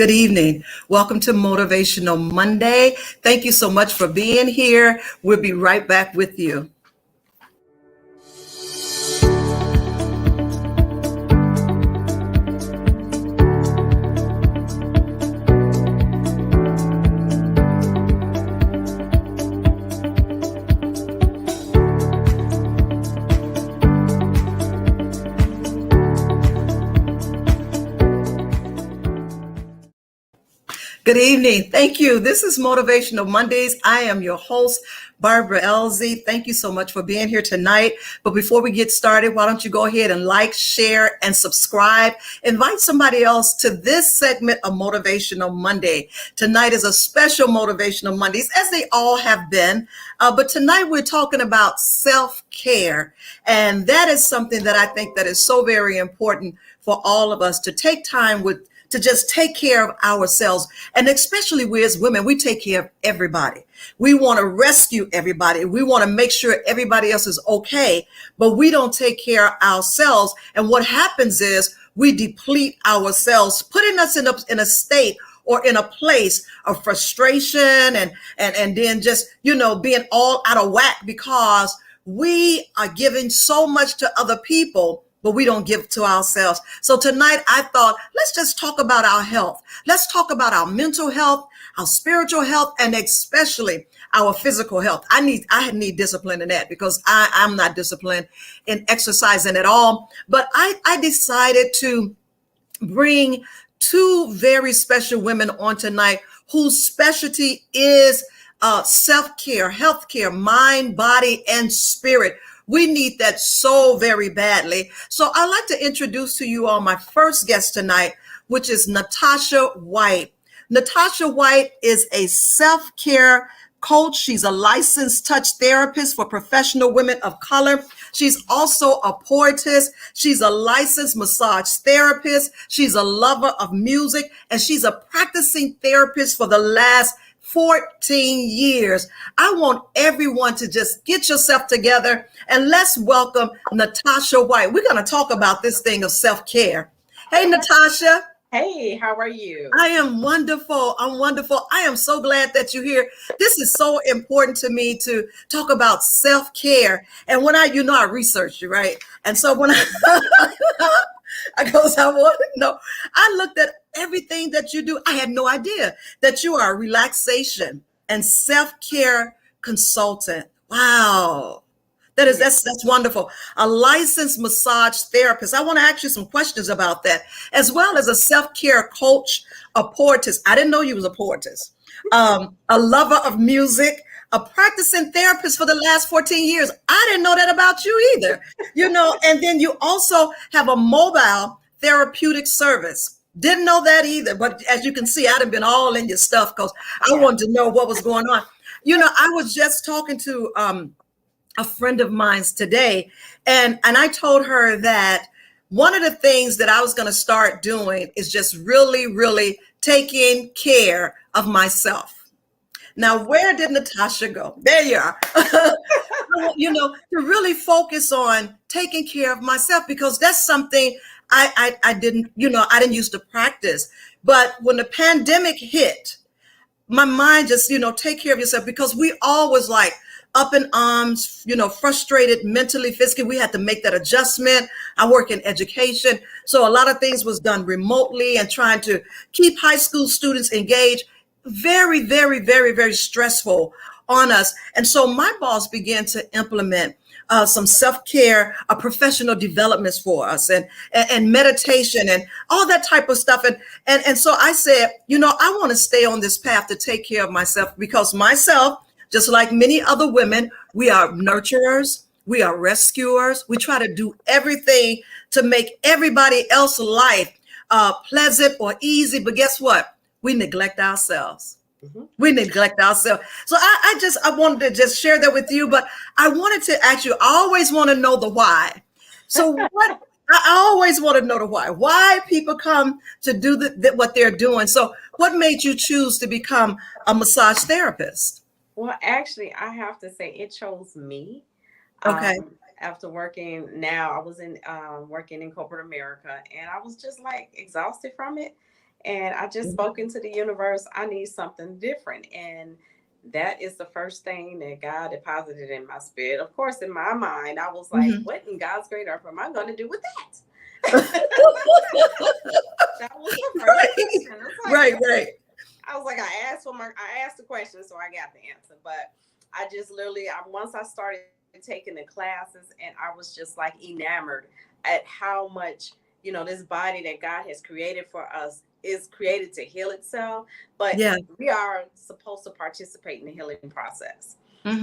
Good evening. Welcome to Motivational Monday. Thank you so much for being here. We'll be right back with you. Good evening. Thank you. This is Motivational Mondays. I am your host, Barbara Ellzey. Thank you so much for being here tonight. But before we get started, why don't you go ahead and like, share, and subscribe. Invite somebody else to this segment of Motivational Monday. Tonight is a special Motivational Mondays, as they all have been. But tonight we're talking about self-care. And that is something that I think that is so very important for all of us to take time to just take care of ourselves. And especially we as women, we take care of everybody. We want to rescue everybody. We want to make sure everybody else is okay, but we don't take care of ourselves. And what happens is we deplete ourselves, putting us in a state or in a place of frustration and then just, being all out of whack because we are giving so much to other people, but we don't give to ourselves. So tonight I thought, let's just talk about our health. Let's talk about our mental health, our spiritual health, and especially our physical health. I need discipline in that because I'm not disciplined in exercising at all. But I decided to bring two very special women on tonight whose specialty is self-care, healthcare, mind, body, and spirit. We need that so very badly. So I'd like to introduce to you all my first guest tonight, which is Natasha White. Natasha White is a self-care coach. She's a licensed touch therapist for professional women of color. She's also a poetess. She's a licensed massage therapist. She's a lover of music, and she's a practicing therapist for the last 14 years. I want everyone to just get yourself together and let's welcome Natasha White. We're going to talk about this thing of self-care. Hey, Natasha. Hey, how are you? I am wonderful. I'm wonderful. I am so glad that you're here. This is so important to me to talk about self-care. And when I researched you, right? And so when I want to know, I looked at everything that you do. I had no idea that you are a relaxation and self-care consultant. Wow. That's wonderful. A licensed massage therapist. I want to ask you some questions about that, as well as a self-care coach, a poetess. I didn't know you was a poetess. A lover of music, a practicing therapist for the last 14 years. I didn't know that about you either. And then you also have a mobile therapeutic service. Didn't know that either. But as you can see, I'd have been all in your stuff because I wanted to know what was going on. I was just talking to a friend of mine's today, and I told her that one of the things that I was going to start doing is just really, really taking care of myself. Now, where did Natasha go? There you are. To really focus on taking care of myself, because that's something I didn't used to practice. But when the pandemic hit, my mind just, take care of yourself, because we always like up in arms, frustrated mentally, physically. We had to make that adjustment. I work in education. So a lot of things was done remotely and trying to keep high school students engaged. Very, very, very, very stressful on us. And so my boss began to implement some self-care, professional developments for us and meditation and all that type of stuff. And so I said, I want to stay on this path to take care of myself, because myself, just like many other women, we are nurturers, we are rescuers. We try to do everything to make everybody else's life pleasant or easy. But guess what? We neglect ourselves. Mm-hmm. We neglect ourselves. So I wanted to just share that with you, but I wanted to ask you, I always want to know the why. So I always want to know the why people come to do what they're doing. So what made you choose to become a massage therapist? Well, actually, I have to say it chose me. Okay. After working I was working in corporate America, and I was just like exhausted from it. And I just spoke into the universe, I need something different. And that is the first thing that God deposited in my spirit. Of course, in my mind, I was like, Mhm. what in God's great earth am I going to do with that? That was the first Right, question. It's like, right, right. I was like, I asked the question, so I got the answer. But I just literally, once I started taking the classes, and I was just like enamored at how much, this body that God has created for us is created to heal itself, but Yeah. we are supposed to participate in the healing process.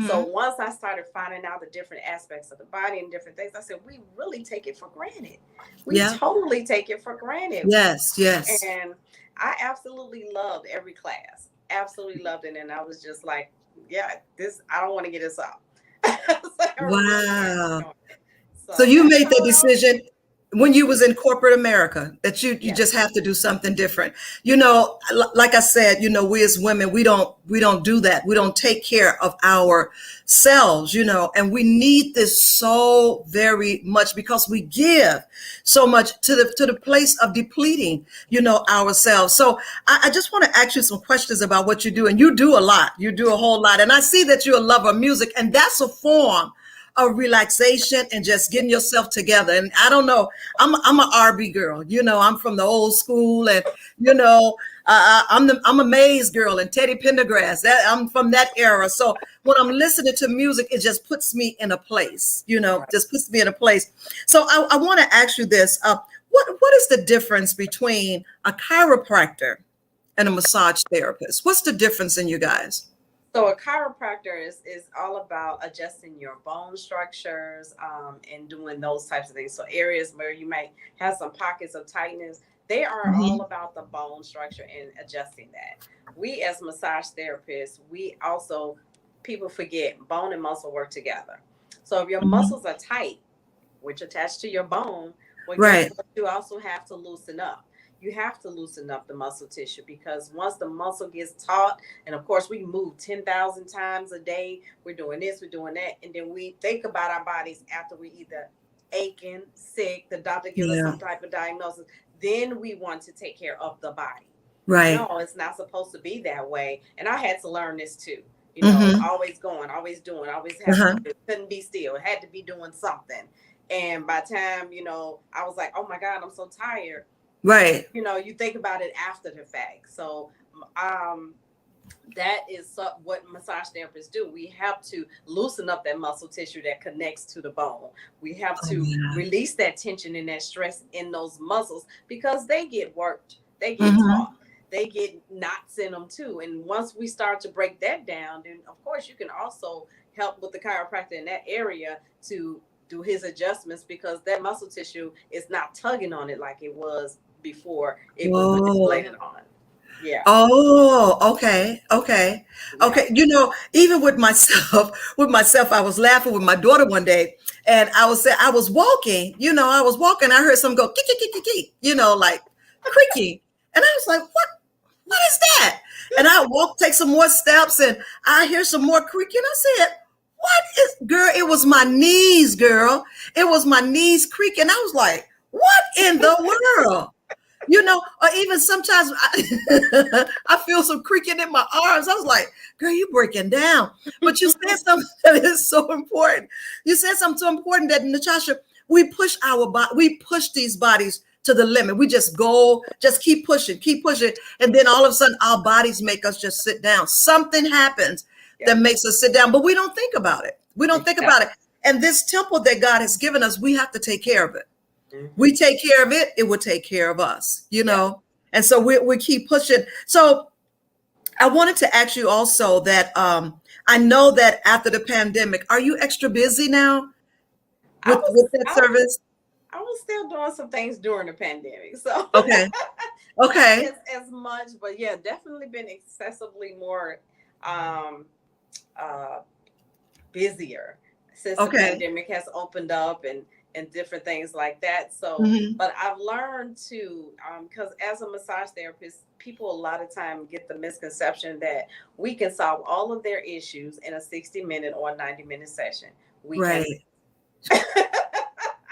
So Hmm. once I started finding out the different aspects of the body and different things, I said, we really take it for granted. We Yeah. totally take it for granted. Yes, yes. And I absolutely loved every class. Absolutely loved it. And I was just like, yeah, I don't want to get this up. So I really am Wow. enjoying it. So So you that's made that all I decision when you was in corporate America that you Yes. just have to do something different. Like I said, we as women, we don't do that. We don't take care of ourselves, and we need this so very much because we give so much to the place of depleting, ourselves. So I just want to ask you some questions about what you do. And you do a lot. You do a whole lot. And I see that you're a lover of music, and that's a form of relaxation and just getting yourself together. And I don't know, I'm a R&B girl. I'm from the old school, and I'm a Maze girl and Teddy Pendergrass. I'm from that era. So when I'm listening to music, it just puts me in a place. Right. Just puts me in a place. So I want to ask you this: what is the difference between a chiropractor and a massage therapist? What's the difference in you guys? So a chiropractor is all about adjusting your bone structures, and doing those types of things. So areas where you might have some pockets of tightness, they are all Hmm. about the bone structure and adjusting that. We as massage therapists, we also, people forget bone and muscle work together. So if your Hmm. muscles are tight, which attach to your bone, well, guess Right. what? You also have to loosen up. You have to loosen up the muscle tissue, because once the muscle gets taut, and of course we move 10,000 times a day, we're doing this, we're doing that, and then we think about our bodies after we either aching, sick, the doctor gives us Yeah. some type of diagnosis, then we want to take care of the body. No, Right. it's not supposed to be that way. And I had to learn this too. Hmm. Always going, always doing, always have to Uh-huh. do it. Couldn't be still. Had to be doing something. And by the time, I was like, oh my God, I'm so tired. Right. You think about it after the fact. So um that is what massage therapists do. We have to loosen up that muscle tissue that connects to the bone. We have Oh, to yeah. release that tension and that stress in those muscles, because they get worked, they get Hmm. taught, they get knots in them too. And once we start to break that down, then of course you can also help with the chiropractor in that area to do his adjustments, because that muscle tissue is not tugging on it like it was before it was Whoa. manipulated on. Yeah, Oh, okay, okay, yeah. okay. Even with myself, I was laughing with my daughter one day, and I was walking. I was walking. I heard something go kick, kick, kick, kick, kick. Like creaking, and I was like, "What? What is that?" And I walk, take some more steps, and I hear some more creaking. I said, "What is, girl?" It was my knees, girl. It was my knees creaking. I was like, "What in the world?" Or even sometimes I feel some creaking in my arms. I was like, girl, you breaking down. But you said something that is so important. You said something so important that, Natasha, we push these bodies to the limit. We just keep pushing, keep pushing. And then all of a sudden our bodies make us just sit down. Something happens Yeah, that makes us sit down, but we don't think about it. We don't think about it. exactly. And this temple that God has given us, we have to take care of it. We Hmm. take care of it, it will take care of us. Yeah. And so we keep pushing. So I wanted to ask you also that I know that after the pandemic, are you extra busy now I with was that I was service? I was still doing some things during the pandemic. So Okay. not Okay. as much, but yeah, definitely been excessively more um uh busier since the Okay. pandemic has opened up, and different things like that. So, Hmm. but I've learned to, because as a massage therapist, people a lot of time get the misconception that we can solve all of their issues in a 60-minute or 90-minute session. We can. Right.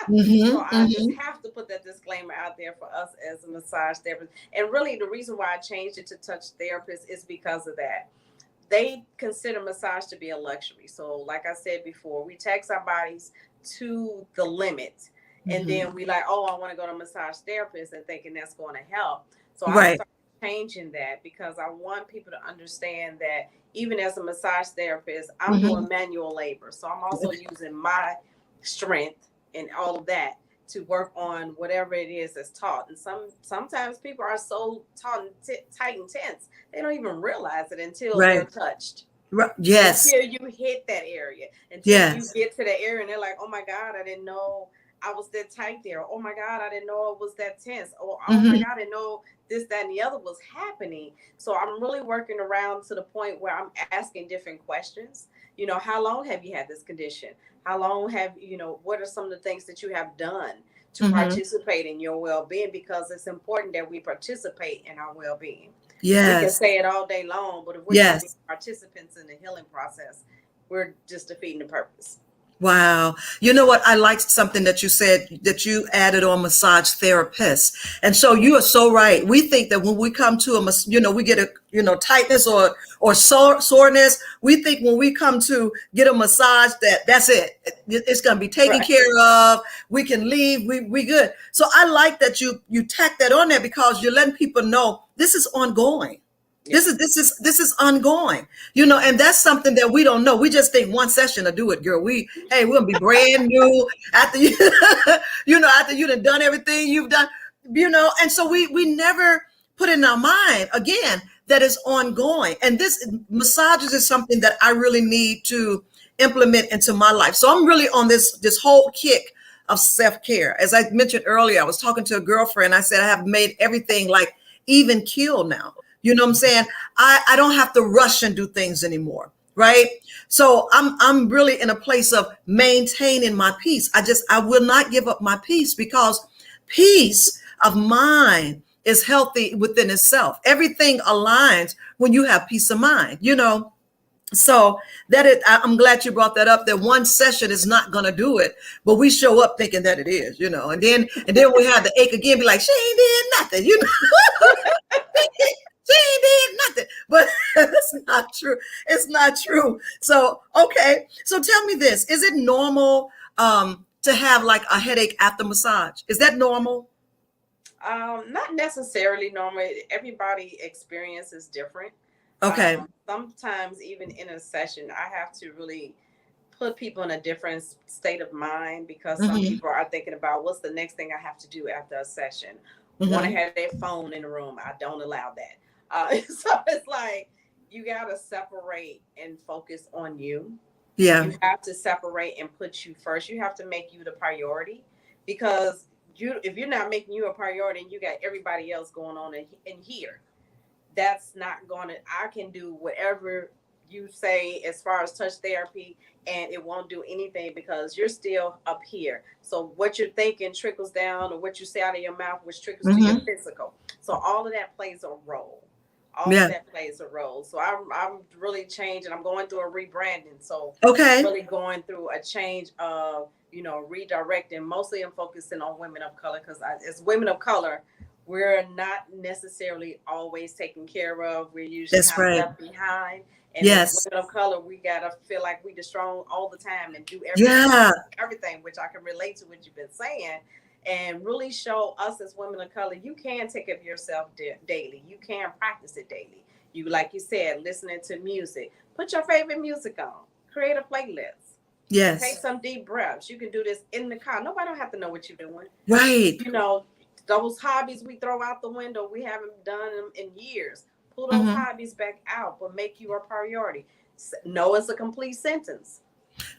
Hmm. So I just Hmm. have to put that disclaimer out there for us as a massage therapist. And really, the reason why I changed it to touch therapist is because of that. They consider massage to be a luxury. So, like I said before, we tax our bodies to the limit. And then we like, oh, I want to go to a massage therapist and thinking that's going to help. So I Right. started changing that because I want people to understand that even as a massage therapist, I'm doing manual labor. So I'm also using my strength and all of that to work on whatever it is that's taught. And sometimes people are so taught and tight and tense, they don't even realize it until they're Right. touched. Right. Yes. Until you hit that area, until you Yes. get to that area and they're like, oh my God, I didn't know I was that tight there. Oh my God, I didn't know it was that tense. Or oh my God, I didn't know this, that, and the other was happening. So I'm really working around to the point where I'm asking different questions. You know, how long have you had this condition? How long have, you know, what are some of the things that you have done to participate in your well-being? Because it's important that we participate in our well-being. We can Yes. say it all day long, but if we're not being Yes. participants in the healing process, we're just defeating the purpose. Wow. You know what? I liked something that you said that you added on massage therapists. And so you are so right. We think that when we come to we get a, tightness or soreness. We think when we come to get a massage that's it. It's going to be taken Right. care of. We can leave. We good. So I like that you tack that on there because you're letting people know this is ongoing. Yeah. This is ongoing, and that's something that we don't know. We just think one session to do it, girl. We're gonna be brand new after you, after you done everything you've done, and so we never put in our mind again that is ongoing. And this massages is something that I really need to implement into my life. So I'm really on this whole kick of self-care. As I mentioned earlier, I was talking to a girlfriend. I said I have made everything like even keel now. You know what I'm saying? I don't have to rush and do things anymore. Right. So I'm really in a place of maintaining my peace. I will not give up my peace because peace of mind is healthy within itself. Everything aligns when you have peace of mind, So I'm glad you brought that up. That one session is not going to do it, but we show up thinking that it is, and then we have the ache again. Be like, she ain't did nothing, She ain't did nothing, but it's not true. It's not true. So, okay. So tell me this, is it normal to have like a headache after massage? Is that normal? Not necessarily normal. Everybody experience is different. Okay. Sometimes even in a session, I have to really put people in a different state of mind because some people are thinking about what's the next thing I have to do after a session. Want to have their phone in the room. I don't allow that. So it's like you got to separate and focus on you. Yeah. You have to separate and put you first. You have to make you the priority because if you're not making you a priority and you got everybody else going on in here, that's not going to, I can do whatever you say as far as touch therapy and it won't do anything because you're still up here. So what you're thinking trickles down or what you say out of your mouth, which trickles to your physical. So all of that plays a role. All of that plays a role. So I'm really changing. I'm going through a rebranding. So okay. Really going through a change of, redirecting. Mostly I'm focusing on women of color because as women of color, we're not necessarily always taken care of. We're usually kind of left behind. And as women of color, we gotta feel like we the strong all the time and do everything, which I can relate to what you've been saying. And really show us as women of color, you can take care of yourself daily. You can practice it daily. You, like you said, listening to music. Put your favorite music on. Create a playlist. Yes. Take some deep breaths. You can do this in the car. Nobody don't have to know what you're doing. Right. Those hobbies we throw out the window, we haven't done them in years. Pull those hobbies back out, but make you a priority. No is a complete sentence.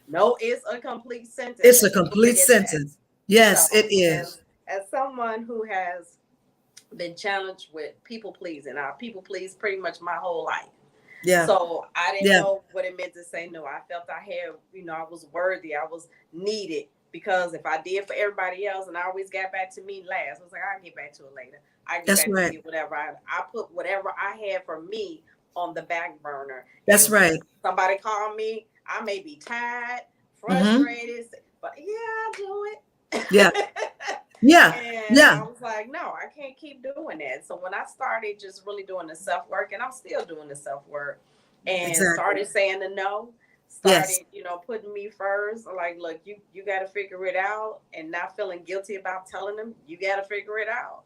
No is a complete sentence. It's a complete sentence. That. Yes, so, it is. As someone who has been challenged with people pleasing, I people please pretty much my whole life. Yeah. So I didn't know what it meant to say no. I felt I had, I was worthy. I was needed because if I did for everybody else and I always got back to me last, I was like, I'll get back to it later. I get back to me whatever. I put whatever I had for me on the back burner. That's right. Somebody called me. I may be tired, frustrated, but I'll do it. Yeah. Yeah. And Yeah, I was like, no, I can't keep doing that. So when I started just really doing the self work, and I'm still doing the self work, and exactly. started saying the no, Yes, started, putting me first. Like, look, you got to figure it out, and not feeling guilty about telling them you got to figure it out.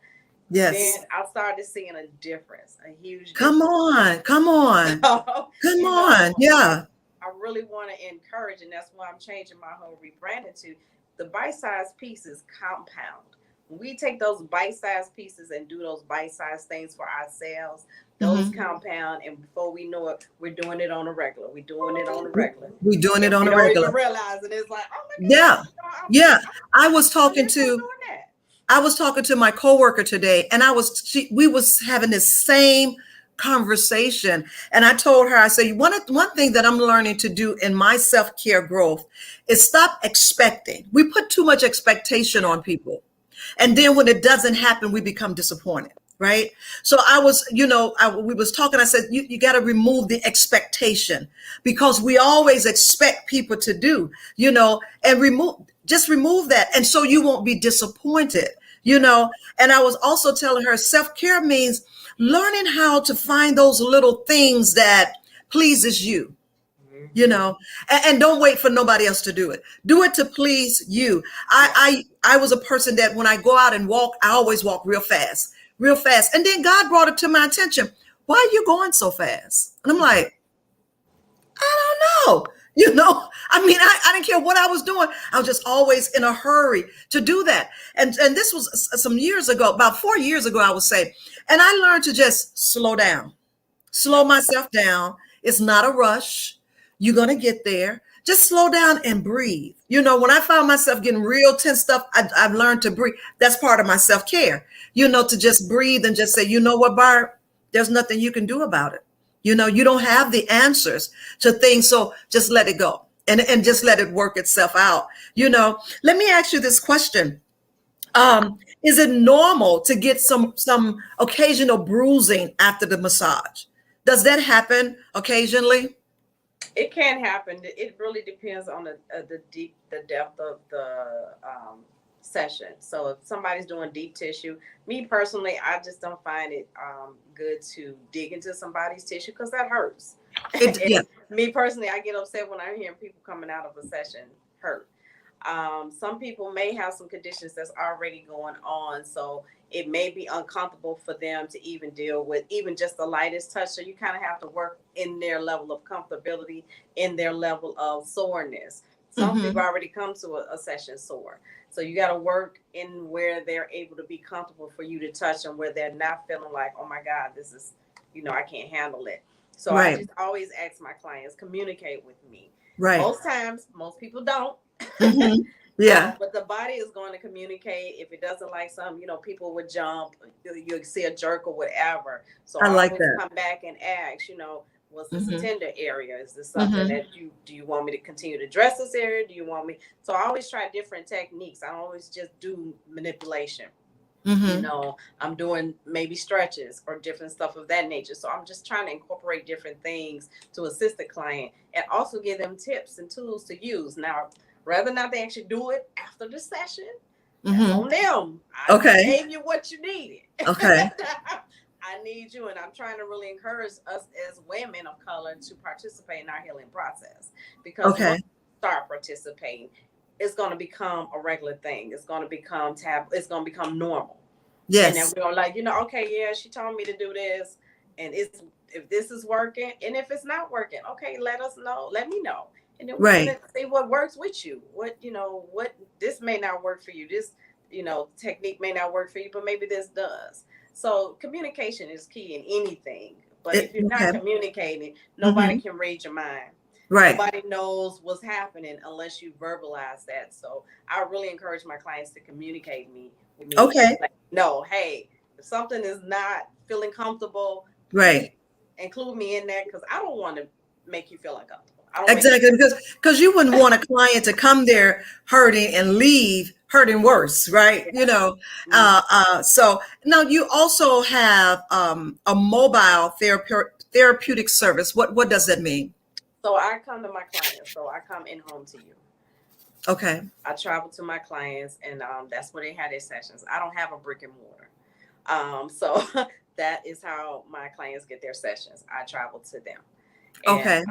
Then yes. I started seeing a difference, a huge Come difference. on, come on, So, come you on. know, Yeah, I really want to encourage, and that's why I'm changing my whole rebranding to the bite-sized pieces compound. When we take those bite-sized pieces and do those bite-sized things for ourselves, those hmm, compound, and before we know it, we're doing it on a regular. We're doing it on a regular, we're doing it and on we a don't regular. even realize it. It's like, oh my Yeah, gosh, yeah. I I'm was doing talking this, I'm to doing that. I was talking to my coworker today, and we was having this same conversation. And I told her, I said, one thing that I'm learning to do in my self-care growth is stop expecting. We put too much expectation Yeah. on people. And then when it doesn't happen, we become disappointed. Right. So I was, we was talking, I said, you got to remove the expectation because we always expect people to do, and just remove that. And so you won't be disappointed, you know. And I was also telling her self-care means learning how to find those little things that pleases you, you Mm-hmm. know, and don't wait for nobody else to do it. Do it to please you. Yeah. I was a person that when I go out and walk, I always walk real fast, real fast. And then God brought it to my attention. Why are you going so fast? And I'm like, I don't know. I mean, I didn't care what I was doing. I was just always in a hurry to do that. And this was some years ago, about 4 years ago, I would say. And I learned to just slow down, slow Yep. myself down. It's not a rush. You're going to get there. Just slow down and breathe. When I found myself getting real tense stuff, I've learned to breathe. That's part of my self-care, to just breathe and just say, you know what, Barb, there's nothing you can do about it. You don't have the answers to things. So just let it go and just let it work itself out. Let me ask you this question. Is it normal to get some occasional bruising after the massage? Does that happen occasionally? It can happen. It really depends on the depth of the session. So if somebody's doing deep tissue, me personally, I just don't find it good to dig into somebody's tissue because that hurts. Yeah. And me personally, I get upset when I hear people coming out of a session hurt. Some people may have some conditions that's already going on, so it may be uncomfortable for them to even deal with even just the lightest touch. So you kind of have to work in their level of comfortability, in their level of soreness. Some people Hmm. already come to a session sore. So you got to work in where they're able to be comfortable for you to touch and where they're not feeling like, oh my God, this is, I can't handle it. So I Right. just always ask my clients, communicate with me. Right. Most times, most people don't. Hmm. Yeah. But the body is going to communicate. If it doesn't like something, people would jump, you see a jerk or whatever. So I I like always that. come back and ask, was this a Hmm. tender area? Is this something Hmm. that do you want me to continue to dress this area? Do you want me? So I always try different techniques. I don't always just do manipulation. Hmm. I'm doing maybe stretches or different stuff of that nature. So I'm just trying to incorporate different things to assist the client and also give them tips and tools to use. Now, rather not they actually do it after the session, that's Hmm. on them. I Okay. gave you what you needed. Okay. I need you, and I'm trying to really encourage us as women of color to participate in our healing process, because once Okay. we start participating, it's going to become a regular thing. It's going to become it's going to become normal. And then Yes. we're like, okay, yeah, she told me to do this, and if this is working, and if it's not working, okay, let us know, let me know, and then we can Right. see what works with you. What this may not work for you. This technique may not work for you, but maybe this does. So communication is key in anything. But if you're not Okay. communicating, nobody Hmm. can read your mind. Right. Nobody knows what's happening unless you verbalize that. So I really encourage my clients to communicate with me and Okay. like, no, hey, if something is not feeling comfortable, please Right. include me in that, because I don't want to make you feel uncomfortable. I don't make you. Exactly, because you wouldn't want a client to come there hurting and leave hurting worse, right? Yeah. Mm-hmm. So now you also have a mobile therapeutic service. What does that mean? So I come to my clients. So I come in home to you. Okay. I travel to my clients, and that's where they had their sessions. I don't have a brick and mortar. So that is how my clients get their sessions. I travel to them, and Okay.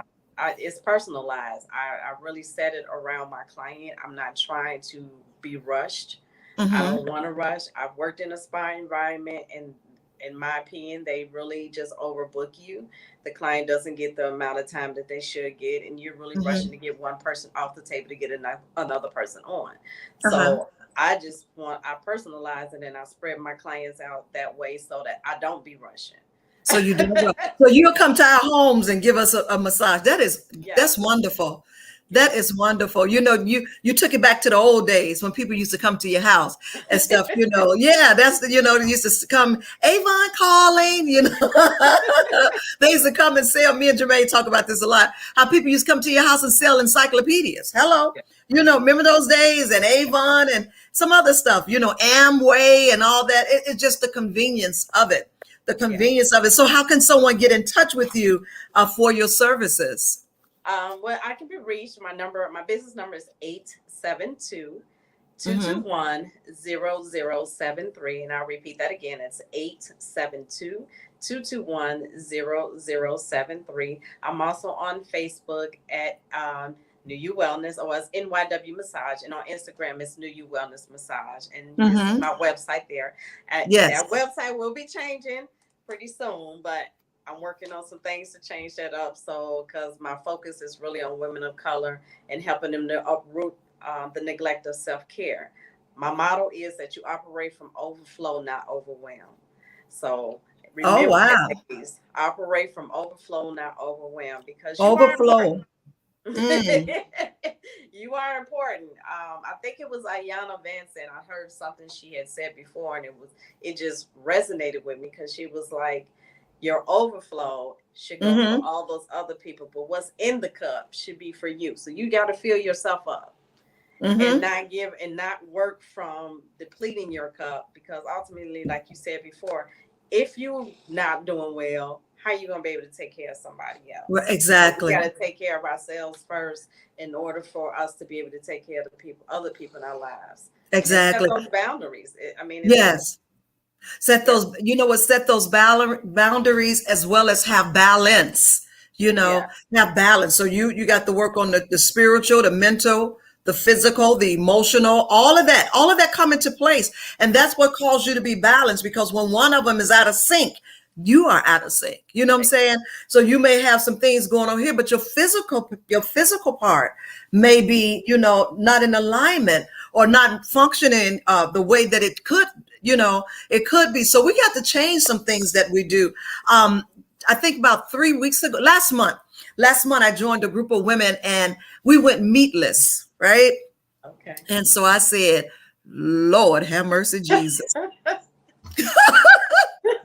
it's personalized. I really set it around my client. I'm not trying to be rushed. I Mm-hmm. don't want to rush. I've worked in a spa environment, and in my opinion, they really just overbook you. The client doesn't get the amount of time that they should get, and you're really rushing Mm-hmm. to get one person off the table to get another person on. Uh-huh. So I personalize it, and I spread my clients out that way so that I don't be rushing. So you do well. So you'll come to our homes and give us a massage. That's Yes, wonderful. That yes. is wonderful. You took it back to the old days when people used to come to your house and stuff. Yeah, they used to come. Avon calling. They used to come and sell. Me and Jermaine talk about this a lot. How people used to come to your house and sell encyclopedias. Hello, remember those days, and Avon and some other stuff. Amway and all that. It's just the convenience of it. The Yeah. convenience of it. So how can someone get in touch with you for your services? Well, I can be reached. My business number is 872 two two Mm-hmm. one 0073, and I'll repeat that again. It's 872 221 0073. I'm also on Facebook at New You Wellness, or it's NYW Massage, and on Instagram it's New You Wellness Massage, and you can see Mm-hmm. my website there. That Yes. website will be changing pretty soon, but I'm working on some things to change that up. So, because my focus is really on women of color and helping them to uproot the neglect of self care. My motto is that you operate from overflow, not overwhelm. So, Oh, remember that, wow. ladies, operate from overflow, not overwhelm, because you are important. Overflow. Mm. You are important. I think it was Ayanna Vincent. I heard something she had said before, and it just resonated with me, because she was like, your overflow should go for Mm-hmm. all those other people, but what's in the cup should be for you. So you got to fill yourself up, and Mm-hmm. not work from depleting your cup, because ultimately, like you said before, if you're not doing well, how are you going to be able to take care of somebody Well, else? We got exactly. to take care of ourselves first in order for us to be able to take care of other people in our lives, and set Exactly. those boundaries. It's important. Yes. Set Yeah. those, set those boundaries, as well as have balance, Yeah. have balance. So you got to work on the spiritual, the mental, the physical, the emotional, all of that come into place. And that's what calls you to be balanced, because when one of them is out of sync, you are out of sync. You know what I'm saying? So you may have some things going on here, but your physical part may be, not in alignment, or not functioning the way that it could, it could be. So we got to change some things that we do. Um, I think about 3 weeks ago, last month, I joined a group of women and we went meatless, right? Okay. And so I said, Lord, have mercy, Jesus.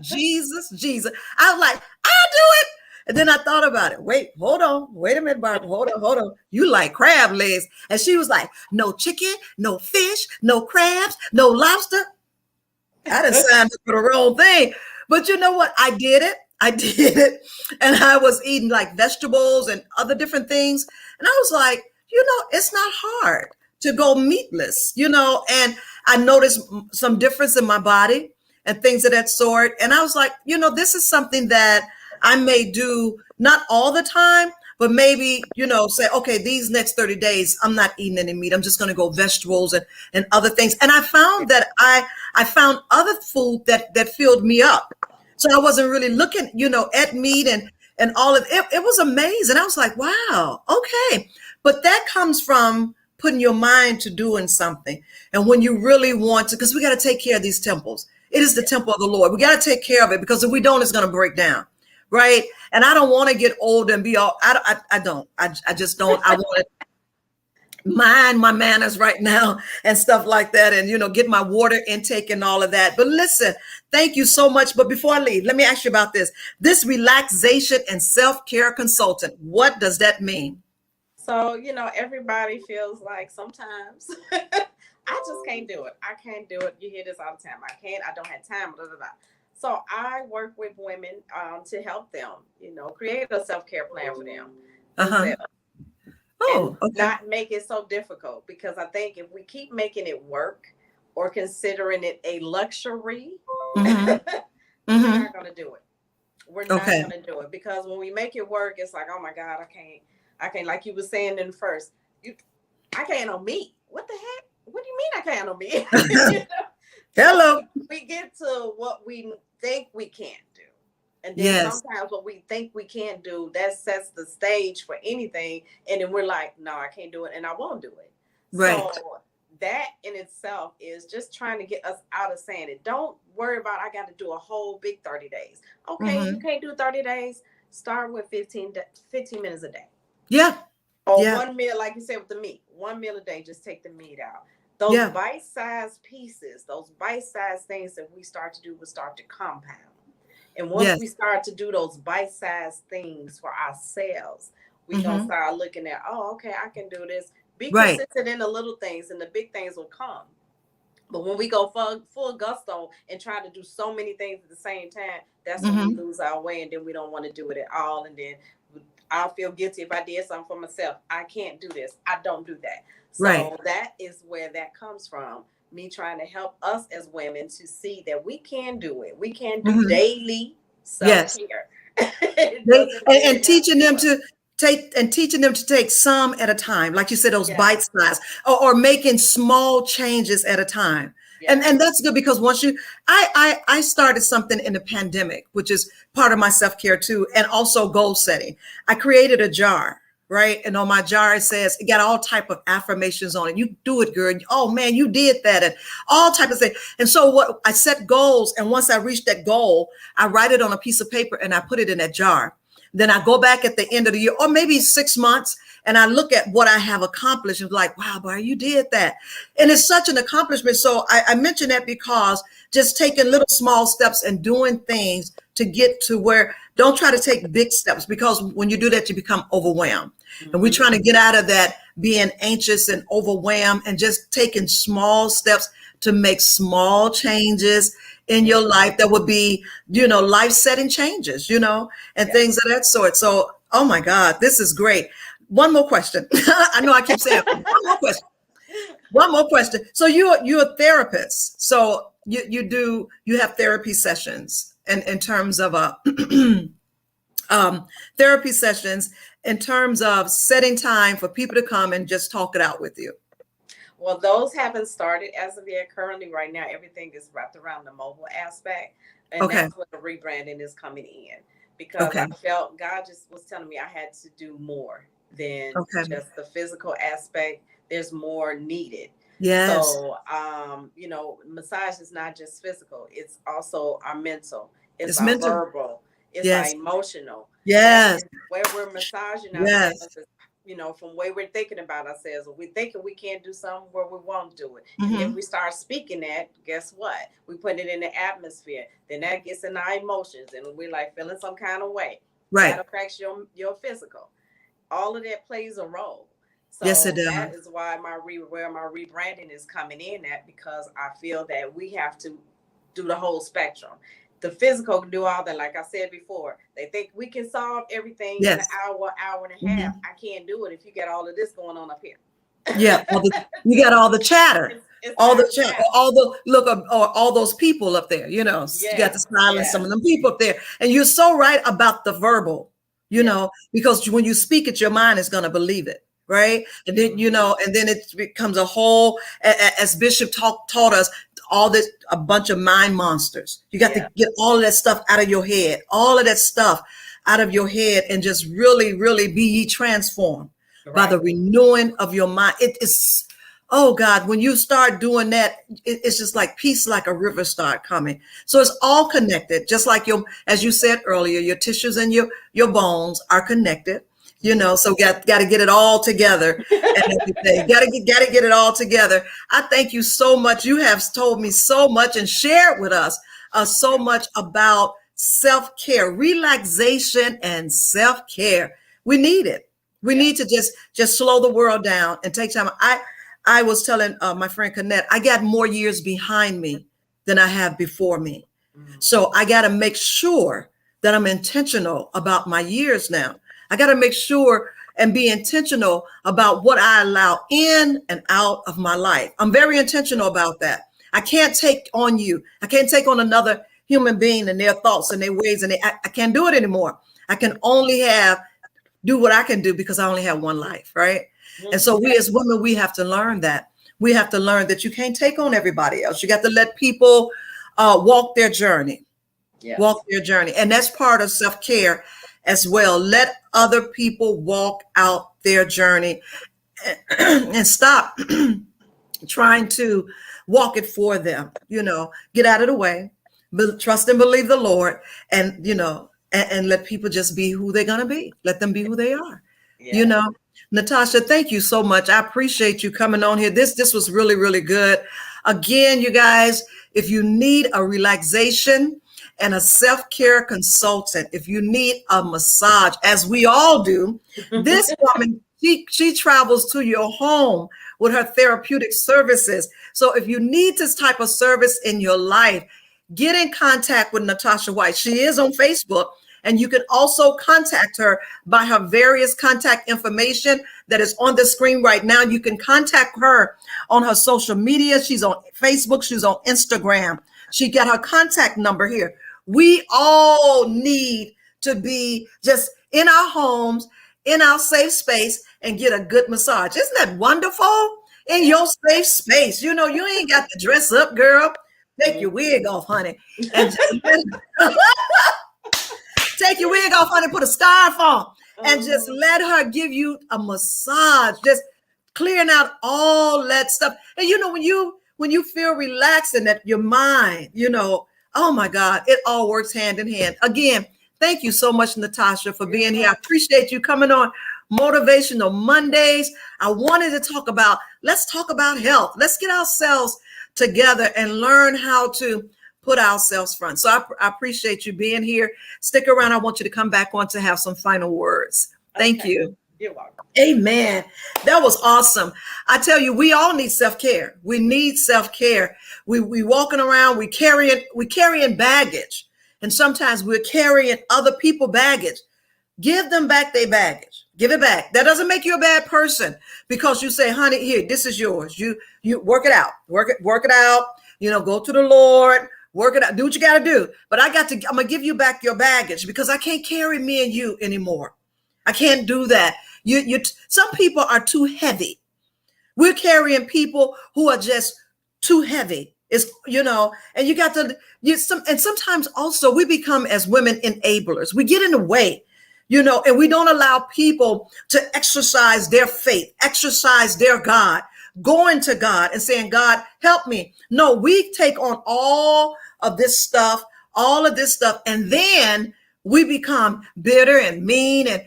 Jesus, Jesus. I was like, I'll do it. And then I thought about it. Wait, hold on. Wait a minute, Barbara. Hold on, hold on. You like crab legs. And she was like, no chicken, no fish, no crabs, no lobster. I done signed up for the wrong thing. But you know what? I did it. I did it. And I was eating like vegetables and other different things. And I was like, it's not hard to go meatless, and I noticed some difference in my body and things of that sort. And I was like, this is something that I may do not all the time, but maybe, say, okay, these next 30 days, I'm not eating any meat. I'm just going to go vegetables and other things. And I found that I found other food that filled me up. So I wasn't really looking, at meat and all of it. It was amazing. I was like, wow, okay. But that comes from putting your mind to doing something. And when you really want to, because we got to take care of these temples. It is the Yeah. temple of the Lord. We got to take care of it, because if we don't, it's going to break down. Right. And I don't want to get old and be all, I don't, I just don't. I want to mind my manners right now and stuff like that, and get my water intake and all of that. But listen, thank you so much. But before I leave, let me ask you about this relaxation and self-care consultant. What does that mean? So, everybody feels like sometimes I just can't do it. I can't do it. You hear this all the time. I don't have time. Blah, blah, blah. So I work with women to help them, create a self-care plan for them Uh-huh. themselves. and Oh, okay. not make it so difficult. Because I think if we keep making it work or considering it a luxury, Mm-hmm. we're Mm-hmm. not going to do it. We're not Okay. going to do it, because when we make it work, it's like, oh my God, I can't, like you were saying in first, I can't on me. What the heck? What do you mean I can't on me? You know? So Hello. we get to what we think we can't do. And then Yes. sometimes what we think we can't do, that sets the stage for anything. And then we're like, no, I can't do it and I won't do it. Right. So that in itself is just trying to get us out of saying it. Don't worry about, I got to do a whole big 30 days. Okay, you Mm-hmm. can't do 30 days. Start with 15 minutes a day. Yeah. Or Yeah. one meal, like you said with the meat, one meal a day, just take the meat out. Those Yeah. bite-sized pieces, those bite-sized things that we start to do will start to compound. And once Yes. we start to do those bite-sized things for ourselves, we're going to Mm-hmm. start looking at, oh, okay, I can do this. Be Right. consistent in the little things and the big things will come. But when we go full gusto and try to do so many things at the same time, that's when we Mm-hmm. lose our way, and then we don't want to do it at all. And then I'll feel guilty if I did something for myself. I can't do this. I don't do that. Right. So that is where that comes from. Me trying to help us as women to see that we can do it. We can do Mm-hmm. daily Yes. self-care. It They, doesn't mean and it has to teaching be them much. to teaching them to take some at a time, like you said, those Yes. bite size, or making small changes at a time. Yes. And that's good, because once you, I started something in the pandemic, which is part of my self-care too, and also goal setting. I created a jar, right? And on my jar, it says, it got all type of affirmations on it. You do it, girl. Oh man, you did that. And all type of things. And so what, I set goals. And once I reach that goal, I write it on a piece of paper and I put it in that jar. Then I go back at the end of the year, or maybe 6 months, and I look at what I have accomplished and like, wow, boy, you did that. And it's such an accomplishment. So I mention that because just taking little small steps and doing things to get to where, don't try to take big steps, because when you do that, you become overwhelmed. And we're Mm-hmm. trying to get out of that being anxious and overwhelmed, and just taking small steps to make small changes in Yeah. your life that would be, life setting changes, and Yeah. things of that sort. So, oh my God, this is great. One more question. I know I keep saying one more question. One more question. So you're a therapist. So you have therapy sessions, and in terms of therapy sessions, in terms of setting time for people to come and just talk it out with you. Well, those haven't started as of yet. Currently, right now, everything is wrapped around the mobile aspect. And Okay. that's where the rebranding is coming in. Because I Okay. felt God just was telling me I had to do more than Okay. just the physical aspect. There's more needed. Yes. So, massage is not just physical, it's also our mental, it's It's our mental. verbal, it's our Yes. emotional. Yes. And where we're massaging ourselves Yes. is, from where we're thinking about ourselves. Or we're thinking we can't do something, where we won't do it. And then Mm-hmm. we start speaking that, guess what? We put it in the atmosphere. Then that gets in our emotions and we're like feeling some kind of way. That Right. affects your physical. All of that plays a role. Yes, it So that does. is why where my rebranding is coming in at, because I feel that we have to do the whole spectrum. The physical can do all that. Like I said before, they think we can solve everything in an Yes. hour and a half. Mm-hmm. I can't do it if you get all of this going on up here. Yeah. You got all the chatter, It's all not the chat, enough. all the look of, or all those people up there. You got Yeah, to silence some yeah, of them people up there. And you're so right about the verbal, yeah. because when you speak it, your mind is going to believe it. Right. And then, Mm-hmm. and then it becomes a whole, as Bishop taught us, all this, a bunch of mind monsters. You got to Yeah, get all of that stuff out of your head, all of that stuff out of your head, and just really, really be ye transformed by the right. renewing of your mind. It is, oh God, when you start doing that, it's just like peace, like a river start coming. So it's all connected, just like as you said earlier, your tissues and your bones are connected. So got to get it all together and everything. Got to get it all together. I thank you so much. You have told me so much and shared with us so much about self-care, relaxation, and self-care. We need it. We Yeah. need to just slow the world down and take time. I was telling my friend Connette, I got more years behind me than I have before me. Mm-hmm. So I got to make sure that I'm intentional about my years now. I got to make sure, and be intentional about what I allow in and out of my life. I'm very intentional about that. I can't take on you. I can't take on another human being and their thoughts and their ways. And I can't do it anymore. I can only do what I can do because I only have one life, right? And so we as women, we have to learn that. We have to learn that you can't take on everybody else. You got to let people walk their journey. Yes. Walk their journey. And that's part of self-care as well. Let other people walk out their journey and stop trying to walk it for them. Get out of the way, trust and believe the Lord, and, and let people just be who they're going to be. Let them be who they are. Yeah. Natasha, thank you so much. I appreciate you coming on here. This was really, really good. Again, you guys, if you need a relaxation and a self-care consultant, if you need a massage, as we all do, this woman, she travels to your home with her therapeutic services. So if you need this type of service in your life, get in contact with Natasha White. She is on Facebook, and you can also contact her by her various contact information that is on the screen right now. You can contact her on her social media. She's on Facebook. She's on Instagram. She got her contact number here. We all need to be just in our homes, in our safe space, and get a good massage. Isn't that wonderful? In your safe space. You ain't got to dress up, girl. Take your wig off, honey. And just take your wig off, honey. Put a scarf on. And just let her give you a massage. Just clearing out all that stuff. And when you feel relaxed and that your mind, oh my God, it all works hand in hand. Again, thank you so much, Natasha, for being here. I appreciate you coming on Motivational Mondays. I wanted to let's talk about health. Let's get ourselves together and learn how to put ourselves front. So I appreciate you being here. Stick around. I want you to come back on to have some final words. Thank you. You're welcome. Amen. That was awesome. I tell you, we all need self-care. We need self-care. We walking around, we carrying baggage. And sometimes we're carrying other people's baggage. Give them back their baggage. Give it back. That doesn't make you a bad person because you say, honey, here, this is yours. You work it out. Work it out. Go to the Lord. Work it out. Do what you got to do. But I'm going to give you back your baggage because I can't carry me and you anymore. I can't do that. Some people are too heavy. We're carrying people who are just too heavy. And you got to, and sometimes also we become as women enablers. We get in the way, and we don't allow people to exercise their faith, exercise their God, going to God and saying, God, help me. No, we take on all of this stuff, and then we become bitter and mean and,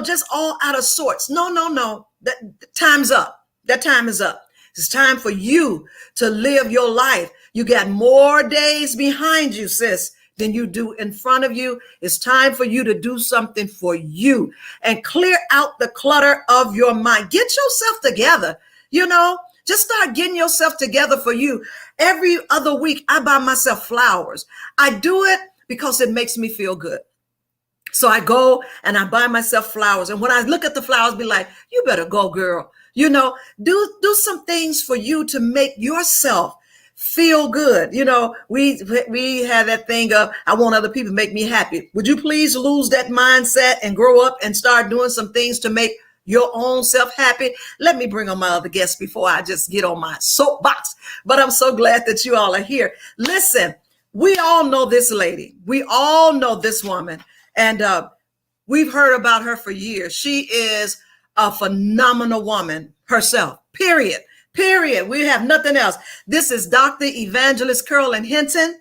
just all out of sorts. No. That time's up. That time is up. It's time for you to live your life. You got more days behind you, sis, than you do in front of you. It's time for you to do something for you and clear out the clutter of your mind. Get yourself together. Just start getting yourself together for you. Every other week, I buy myself flowers. I do it because it makes me feel good. So I go and I buy myself flowers. And when I look at the flowers, be like, you better go, girl. Do some things for you to make yourself feel good. We had that thing of, I want other people to make me happy. Would you please lose that mindset and grow up and start doing some things to make your own self happy? Let me bring on my other guests before I just get on my soapbox. But I'm so glad that you all are here. Listen, we all know this lady. We all know this woman. And we've heard about her for years. She is a phenomenal woman herself, period. We have nothing else. This is Dr. Evangelist Carolyn Hinton.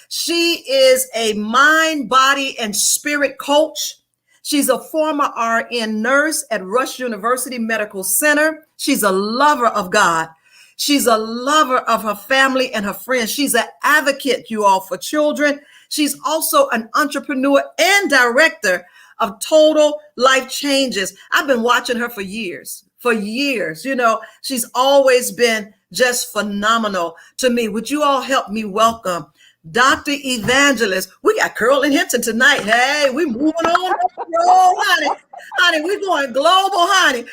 She is a mind, body, and spirit coach. She's a former RN nurse at Rush University Medical Center. She's a lover of God. She's a lover of her family and her friends. She's an advocate, you all, for children. She's also an entrepreneur and director of Total Life Changes. I've been watching her for years. She's always been just phenomenal to me. Would you all help me welcome Dr. Evangelist. We got Curl and Hinton tonight. Hey, we moving on up the road, honey. Honey, we going global, honey.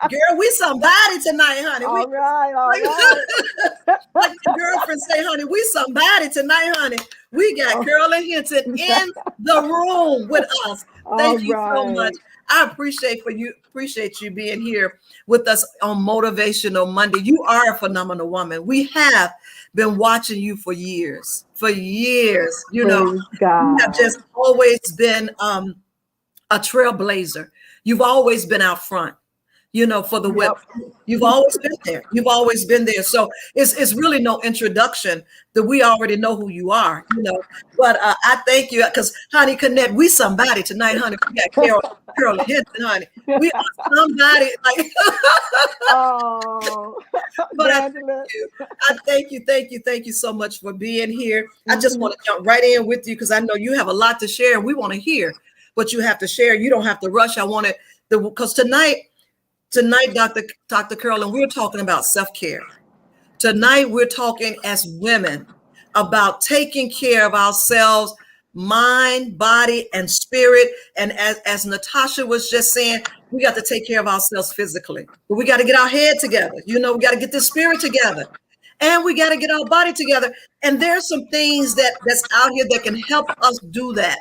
Girl, we somebody tonight, honey. All right. Like my girlfriend say, honey, we somebody tonight, honey. We got Curl and Hinton in the room with us. Thank you so much. I appreciate you being here with us on Motivational Monday. You are a phenomenal woman. We have been watching you for years. You know, you have just always been a trailblazer. You've always been out front, you know, for the women. You've always been there. You've always been there. So it's really no introduction that we already know who you are, you know. But I thank you because, honey, Connect, we somebody tonight, honey. We got Carol Hinton, honey. We are somebody. Like, but I thank you so much for being here. I just want to jump right in with you because I know you have a lot to share and we want to hear what you have to share. You don't have to rush. I want it because tonight, Dr. Carolyn, we're talking about self-care. Tonight, we're talking as women about taking care of ourselves, mind, body, and spirit. And as Natasha was just saying, we got to take care of ourselves physically, but we got to get our head together. You know, we got to get the spirit together and we got to get our body together. And there's some things that's out here that can help us do that.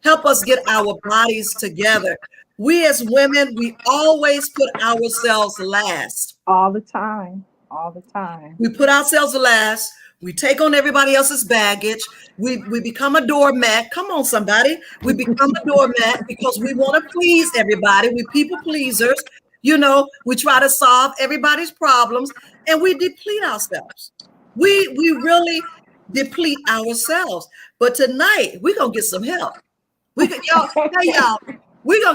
Help us get our bodies together. We as women, we always put ourselves last. All the time. We put ourselves last. We take on everybody else's baggage. We become a doormat. Come on, somebody. We become a doormat because we want to please everybody. We people pleasers. You know, we try to solve everybody's problems and we deplete ourselves. We really deplete ourselves. But tonight, we're going to get some help. We're going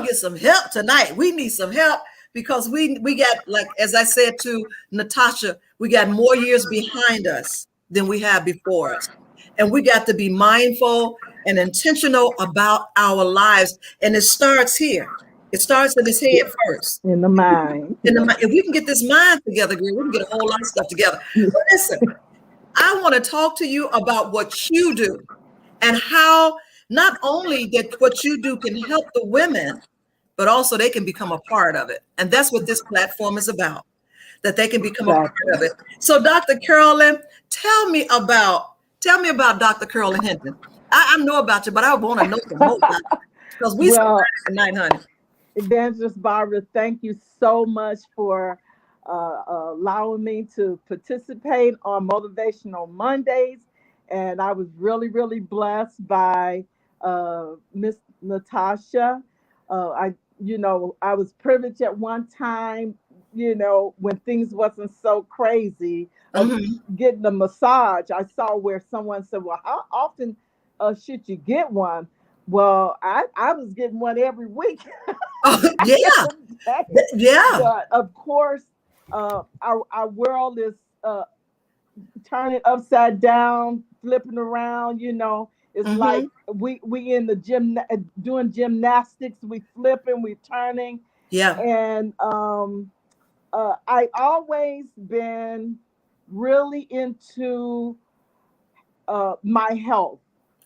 to get some help tonight. We need some help because we got, like, as I said to Natasha, we got more years behind us than we have before us. And we got to be mindful and intentional about our lives. And it starts here. It starts in his head first. In the mind. If we can get this mind together, girl, we can get a whole lot of stuff together. But listen, I want to talk to you about what you do and how not only that what you do can help the women, but also they can become a part of it. And that's what this platform is about, that they can become a part of it. So Dr. Carolyn, tell me about Dr. Carolyn Hinton. I know about you, but I want to know some more about you because we tonight, honey. Evangelist Barbara, thank you so much for allowing me to participate on Motivational Mondays. And I was really, really blessed by Miss Natasha. I was privileged at one time, when things wasn't so crazy, getting a massage. I saw where someone said, well, how often should you get one? Well, I was getting one every week. Yeah. But of course, our world is turning upside down, flipping around, It's like we in the gym doing gymnastics, we flipping, we turning. Yeah. And I always been really into my health.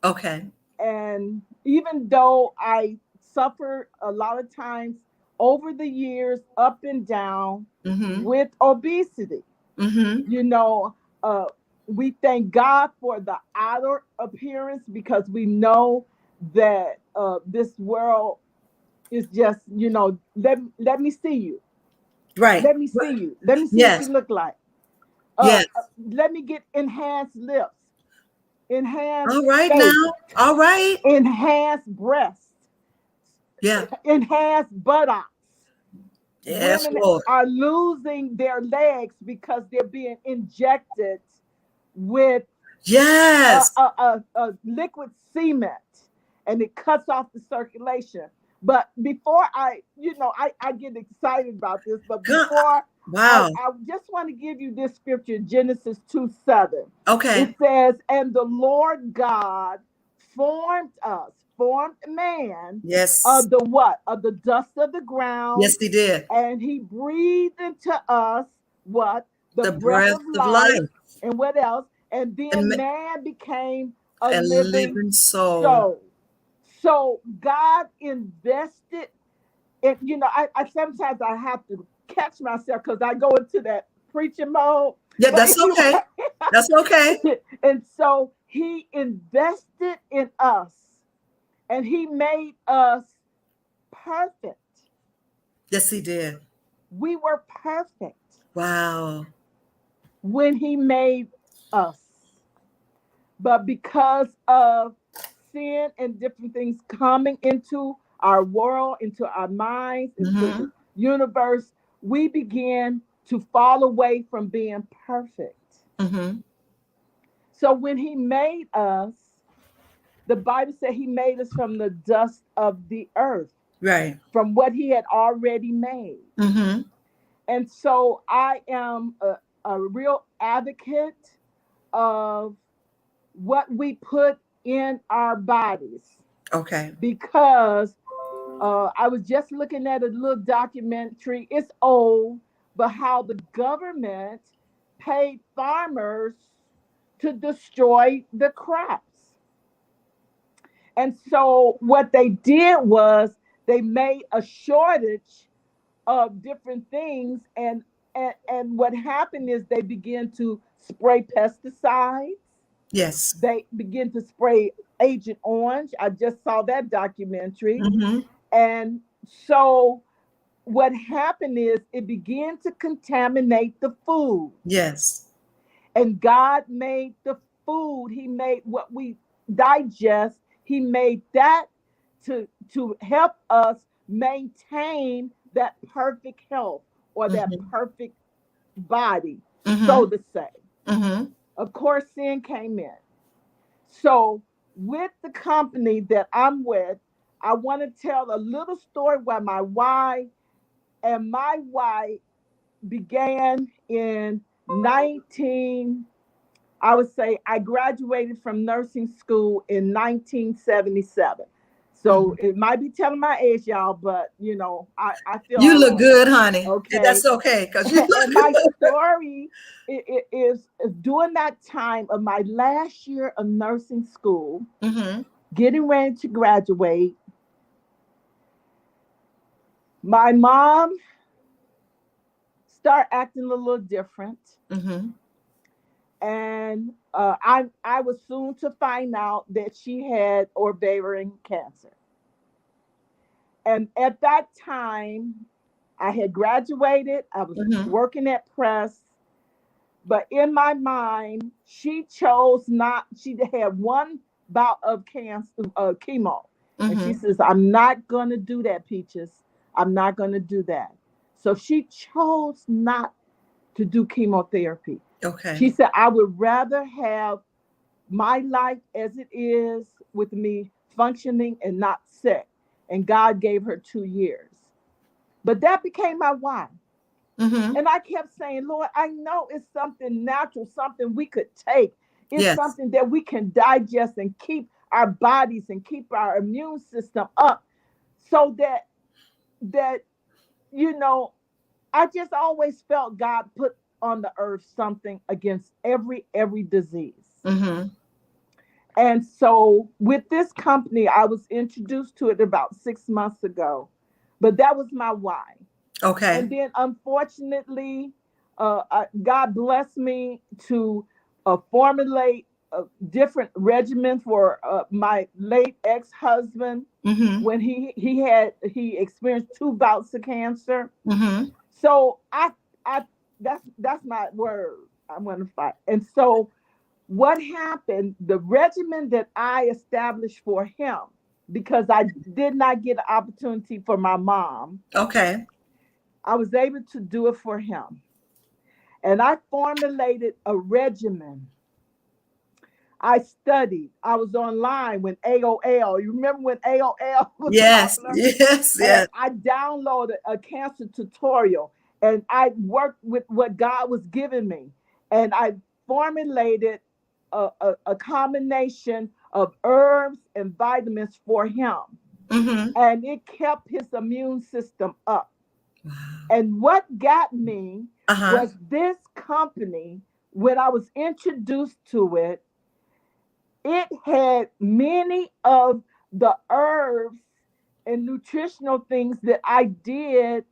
Okay. And even though I suffered a lot of times over the years, up and down with obesity, we thank God for the outer appearance because we know that this world is just, let me see you. Right. Let me see you. Let me see what you look like. Let me get enhanced lips. Enhanced all right face, now. All right. Enhanced breasts. Yeah. Enhanced buttocks. Yes, women Lord. are losing their legs because they're being injected with a liquid cement, and it cuts off the circulation. But before I get excited about this, but before I just want to give you this scripture, Genesis 2:7. Okay. It says, and the Lord God formed man. Yes. Of the what? Of the dust of the ground. Yes, he did. And he breathed into us what? the The breath breath of of life, life and what else? And and then man became a a living living soul. soul. So God invested in, I sometimes I have to catch myself because I go into that preaching mode. Yeah, But that's okay. anyway, That's okay. and so he invested in us and he made us perfect. Yes, he did. We were perfect Wow. when he made us. But because of sin and different things coming into our world, into our minds, into the Mm-hmm. universe, we began to fall away from being perfect. Mm-hmm. So when he made us, the Bible said he made us from the dust of the earth, Right. from what he had already made. Mm-hmm. And so I am a real advocate of what we put in our bodies Okay. because I was just looking at a little documentary. It's old, but how the government paid farmers to destroy the crops. And so what they did was they made a shortage of different things, and what happened is they began to spray pesticides. Yes. They begin to spray Agent Orange. I just saw that documentary. Mm-hmm. And so what happened is it began to contaminate the food. Yes. And God made the food, he made what we digest, he made that to help us maintain that perfect health or that Mm-hmm. perfect body, so Mm-hmm. to say. Mm-hmm. Of course, sin came in. So, with the company that I'm with, I want to tell a little story where my why and my why began in 19, I would say I graduated from nursing school in 1977. So Mm-hmm. it might be telling my age, y'all, but I feel You all look right. good, honey. Okay. That's okay, because you look And my good. story is during that time of my last year of nursing school, Mm-hmm. getting ready to graduate. My mom started acting a little different, Mm-hmm. and I was soon to find out that she had ovarian cancer. And at that time, I had graduated. I was Mm-hmm. working at Press. But in my mind, she chose not, she had one bout of cancer, chemo. And she Mm-hmm. says, I'm not going to do that, Peaches. I'm not going to do that. So she chose not to do chemotherapy. Okay. She said, I would rather have my life as it is with me functioning and not sick. And God gave her 2 years. But that became my why. Mm-hmm. And I kept saying, Lord, I know it's something natural, something we could take. It's Yes. something that we can digest and keep our bodies and keep our immune system up so that you know, I just always felt God put on the earth something against every disease. Mm-hmm. And so with this company, I was introduced to it about 6 months ago, but that was my why. And Okay. then unfortunately, God blessed me to formulate a different regimen for my late ex-husband Mm-hmm. when he experienced 2 bouts of cancer. Mm-hmm. So I that's my word. I'm gonna fight. And so what happened, the regimen that I established for him, because I did not get an opportunity for my mom, Okay. I was able to do it for him. And I formulated a regimen. I studied. I was online when AOL, you remember when AOL was Yes. popular? Yes. And Yes. I downloaded a cancer tutorial and I worked with what God was giving me. And I formulated a combination of herbs and vitamins for him. Mm-hmm. And it kept his immune system up. Wow. And what got me Uh-huh. was this company, when I was introduced to it, it had many of the herbs and nutritional things that I did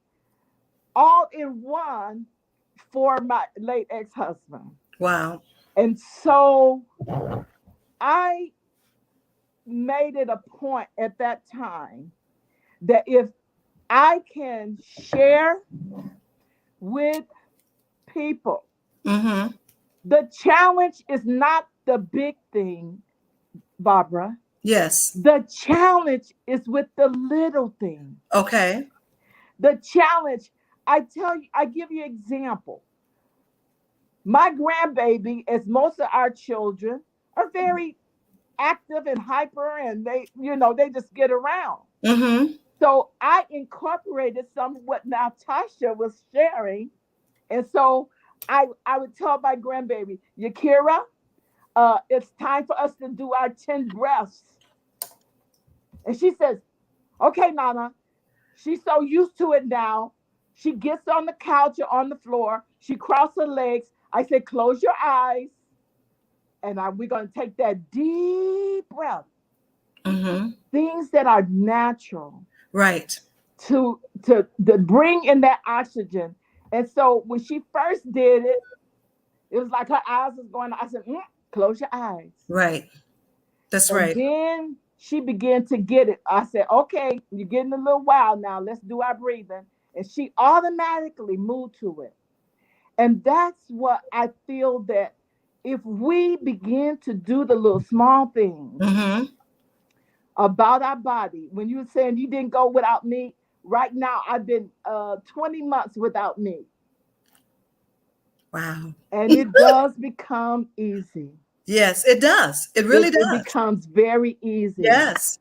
all in one for my late ex-husband. Wow. And so I made it a point at that time that if I can share with people, Mm-hmm. the challenge is not the big thing, Barbara. Yes. The challenge is with the little thing. Okay. The challenge, I tell you, I give you an example. My grandbaby, as most of our children, are very active and hyper, and they just get around. Mm-hmm. So I incorporated some of what Natasha was sharing. And so I would tell my grandbaby, Yakira, it's time for us to do our 10 breaths. And she says, okay, Nana. She's so used to it now. She gets on the couch or on the floor. She crosses her legs. I say, close your eyes. And we're going to take that deep breath. Mm-hmm. Things that are natural Right. to bring in that oxygen. And so when she first did it, it was like her eyes was going. I said, close your eyes. Right. That's And right. then she began to get it. I said, okay, you're getting a little wild now. Let's do our breathing. And she automatically moved to it. And that's what I feel, that if we begin to do the little small things Mm-hmm. about our body, when you were saying you didn't go without me, right now I've been 20 months without me. Wow. And it does become easy. Yes, it does. It really It does. becomes very easy. Yes.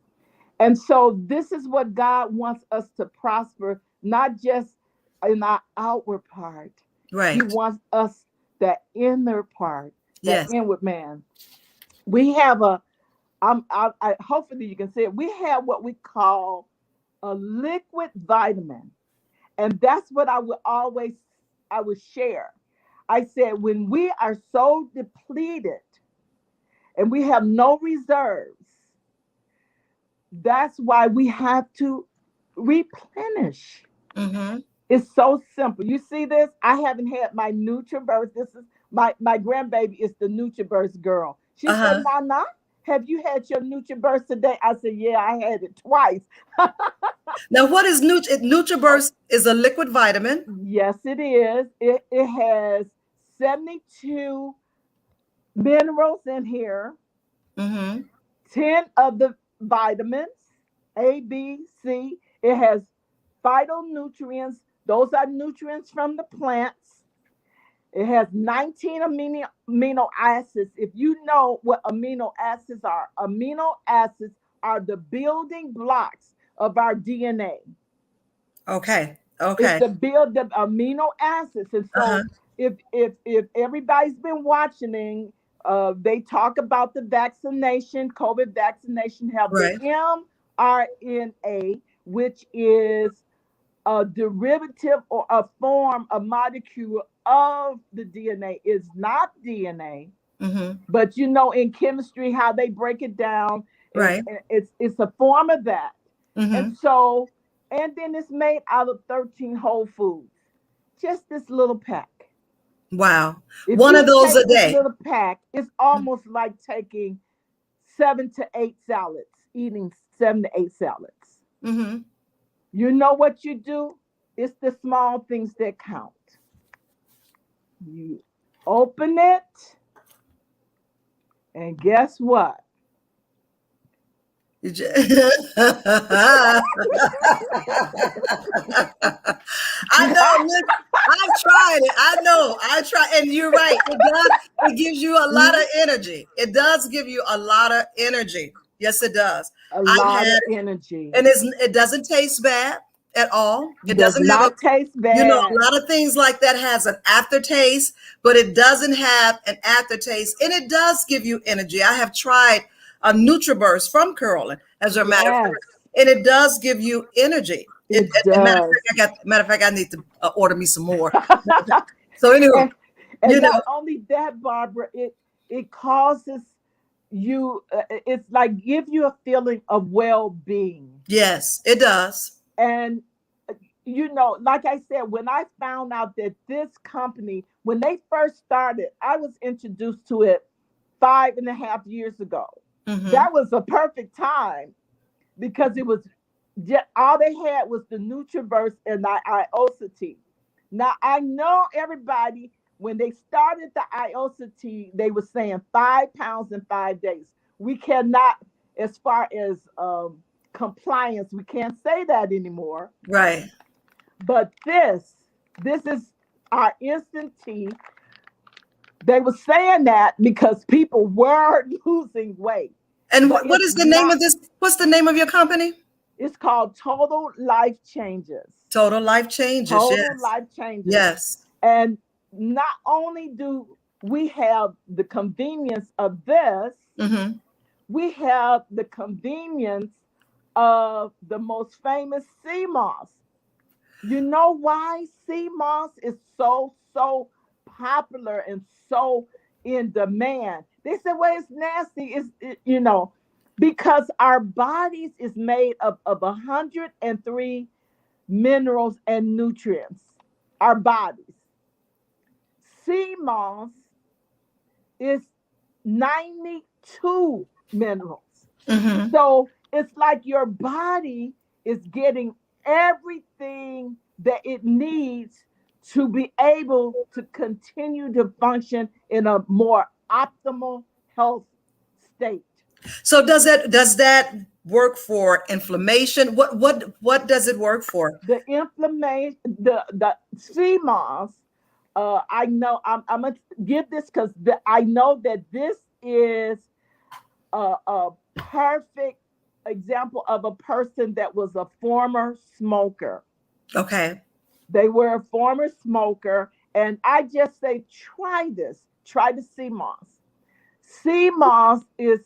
And so this is what God wants us to prosper, not just in our outward part. He Right. wants us, that inner part, that Yes. inward man. We have hopefully you can see it. We have what we call a liquid vitamin. And that's what I would share. I said, when we are so depleted and we have no reserves, that's why we have to replenish. Mm-hmm. It's so simple. You see this? I haven't had my NutriBurst. This is my grandbaby is the NutriBurst girl. She said, Uh-huh. Nana, have you had your NutriBurst today? I said, yeah, I had it twice. Now, what is NutriBurst? Is a liquid vitamin. Yes, it is. It has 72 minerals in here, Mm-hmm. 10 of the vitamins, A, B, C. It has phytonutrients. Those are nutrients from the plants. It has 19 amino acids. If you know what amino acids are the building blocks of our DNA. Okay. It's Okay. the build of amino acids. And Uh-huh. so if everybody's been watching, they talk about the vaccination, COVID vaccination, have the Right. mRNA, which is a derivative or a form, a molecule of the DNA. Is not DNA, Mm-hmm. but you know in chemistry how they break it down, Right. and it's a form of that. And Mm-hmm. so, and then it's made out of 13 whole foods. Just this little pack. Wow. If One of you those take a this day. little pack, it's almost like taking 7 to 8 salads, eating 7 to 8 salads. Mm-hmm. You know what you do? It's the small things that count. You open it, and guess what? You I know. Look, I tried it. I know. I try, and you're right. It does. It gives you a lot of energy. It does give you a lot of energy. Yes, it does. A I've lot of had, energy. and it doesn't taste bad at all. It Does doesn't have not taste a bad. lot of things like that has an aftertaste, but it doesn't have an aftertaste, and it does give you energy. I have tried a NutriBurst from Curlin, as a matter of fact, Yes, and it does give you energy. it Matter of does. fact, I need to order me some more. So anyway, And you know, not only that, Barbara, it causes you. It's like give you a feeling of well-being. yes, it does. And like I said, when I found out that this company, when they first started, I was introduced to it 5.5 years ago. Hmm. That was a perfect time because it was just, all they had was the Nutriverse and the iosity. Now I know everybody when they started the iosity, they were saying 5 pounds in 5 days. We cannot, as far as compliance, we can't say that anymore. Right. But this is our instant tea. They were saying that because people were losing weight, And but what it's is the name not. of this? What's the name of your company? It's called Total Life Changes. Total Life Changes. Total Yes. Life Changes. Yes. And not only do we have the convenience of this, Hmm. we have the convenience of the most famous sea moss. You know why sea moss is so popular and so in demand? They said, well, it's nasty. Because our bodies is made up of 103 minerals and nutrients. Our bodies. Sea moss is 92 minerals. Hmm. So it's like your body is getting everything that it needs to be able to continue to function in a more optimal health state. So does that work for inflammation? What does it work for? The inflammation, the CMOS, I know I'm gonna give this because I know that this is a perfect example of a person that was a former smoker. Okay. They were a former smoker, and I just say try this. Try the CMOS. CMOS is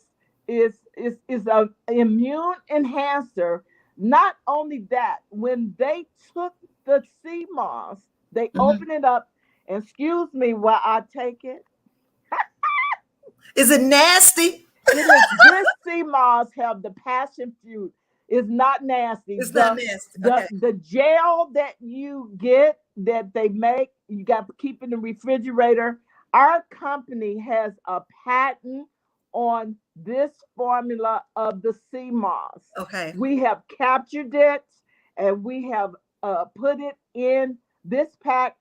an immune enhancer. Not only that, when they took the CMOS, they Hmm. open it up. And excuse me while I take it. Is it nasty? It is this sea moss have the passion fruit. It's not nasty. It's not nasty. Okay. The gel that you get that they make, you got to keep in the refrigerator. Our company has a patent on this formula of the sea moss. Okay. We have captured it and we have put it in this pack.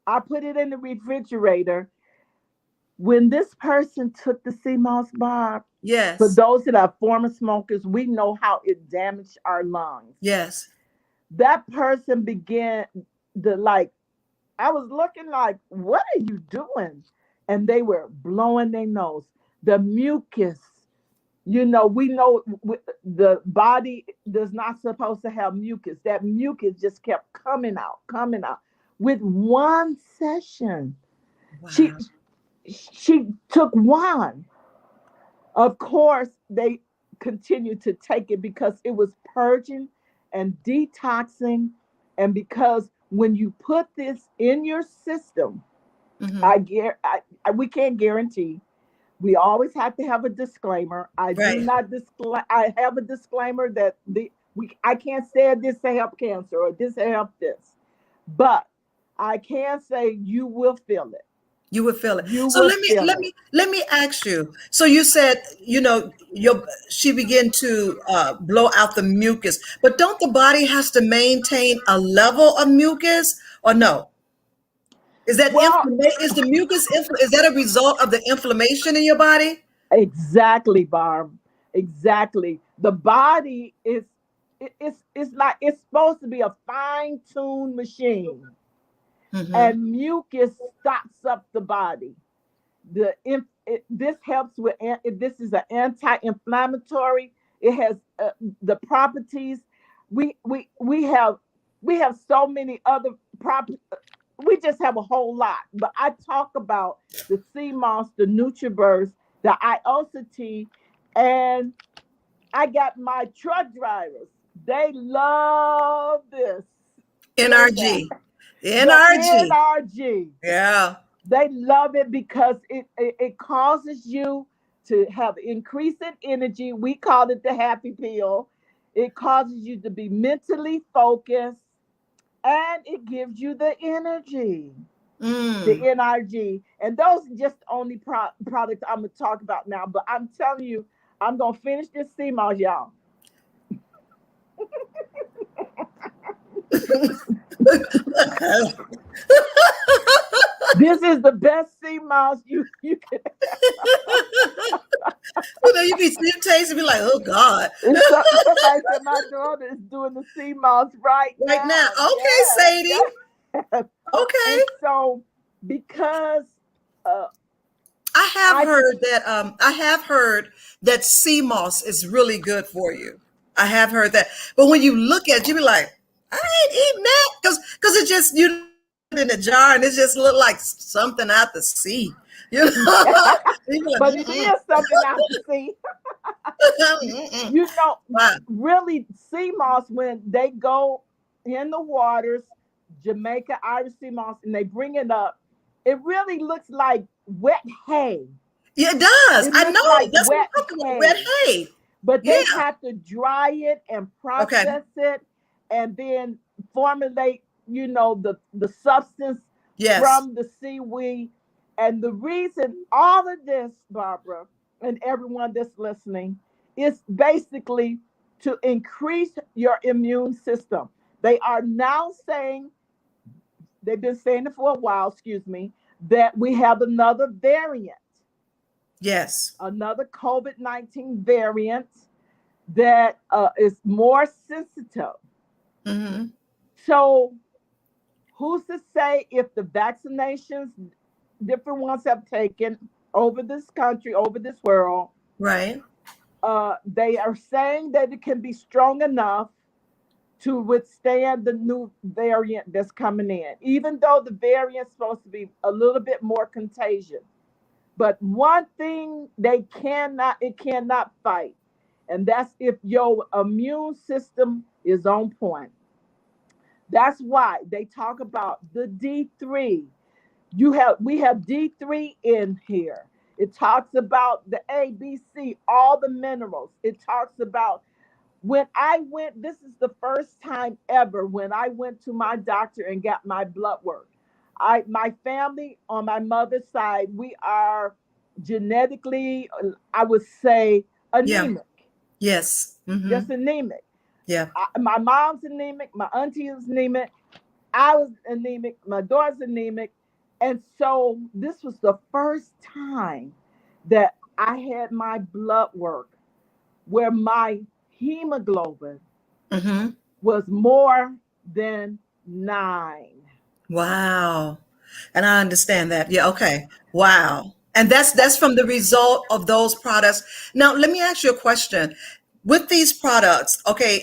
I put it in the refrigerator. When this person took the sea moss bar, for Yes. those that are former smokers, we know how it damaged our lungs. Yes. That person began to like, I was looking like, what are you doing? And they were blowing their nose. The mucus, we know the body does not supposed to have mucus. That mucus just kept coming out, coming out. With one session, she Wow. she took one. Of course, they continued to take it because it was purging and detoxing. And because when you put this in your system, Hmm. we can't guarantee. We always have to have a disclaimer. I do Right. not disclaim. I have a disclaimer that I can't say this to help cancer or this to help this, but I can say you will feel it. You would feel it. You So will let me feel let it. me let me ask you. So you said, your she began to blow out the mucus, but don't the body has to maintain a level of mucus, or no? Is that Well, inflammation? Is the mucus is that a result of the inflammation in your body? exactly, Barb. Exactly. The body is it's like it's supposed to be a fine-tuned machine, Hmm. and mucus stops up the body. This helps with this is an anti-inflammatory. It has the properties. We have so many other properties. We just have a whole lot. But I talk about the sea moss, the Nutriverse, the iosity, and I got my truck drivers. They love this. Say that. NRG. The NRG. NRG. Yeah. They love it because it causes you to have increase in energy. We call it the happy pill. It causes you to be mentally focused and it gives you the energy, the Mm. NRG. And those are just the only products I'm going to talk about now. But I'm telling you, I'm going to finish this CMOS, y'all. This is the best CMOS you can. You be sniff taste and be like, oh God. Somebody said my daughter is doing the CMOS right Right now. now. Okay, Yes, Sadie. yes. Okay. And so because uh, I have I heard that sea moss is really good for you. I have heard that. But when you look at it, you be like, I ain't eating that because it just you put it in a jar and it just look like something out the sea. You know? You be like, but it is something out to see. mm-mm. You know, Wow. really sea moss when they go in the waters, Jamaica, Irish sea moss, and they bring it up, it really looks like wet hay. Yeah, it does. It I looks know. like That's what I'm wet talking about. Red hay. hay. But Yeah. they have to dry it and Okay. process it and then formulate, the substance Yes. from the seaweed. And the reason all of this, Barbara, and everyone that's listening, is basically to increase your immune system. They are now saying, they've been saying it for a while, excuse me, that we have another variant, Yes. another COVID-19 variant that is more sensitive. Mm-hmm. So, who's to say if the vaccinations, different ones have taken over this country, over this world, Right. they are saying that it can be strong enough to withstand the new variant that's coming in, even though the variant's supposed to be a little bit more contagious. But one thing it cannot fight, and that's if your immune system is on point. That's why they talk about the D3. We have D3 in here. It talks about the A, B, C, all the minerals. It talks about when I went, this is the first time ever when I went to my doctor and got my blood work. My family on my mother's side, we are genetically, I would say, Yeah. anemic, Yes. Mm-hmm. just anemic. Yeah. My mom's anemic, my auntie is anemic, I was anemic, my daughter's anemic. And so this was the first time that I had my blood work where my hemoglobin Mm-hmm. was more than 9. Wow. And I understand that. Yeah, okay. Wow. And that's from the result of those products. Now, let me ask you a question. With these products, okay,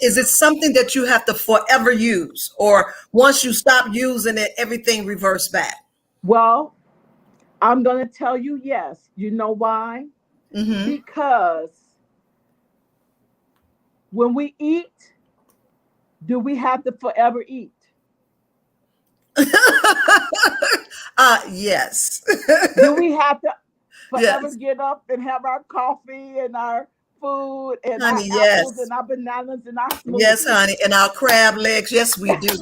is it something that you have to forever use, or once you stop using it, everything reverts back? Well, I'm going to tell you yes. You know why? Mm-hmm. Because when we eat, do we have to forever eat? Yes. Do we have to forever Yes. get up and have our coffee and our food and our Honey, apples yes. and our bananas and our Yes, smoothies? honey. And our crab legs, yes, we do.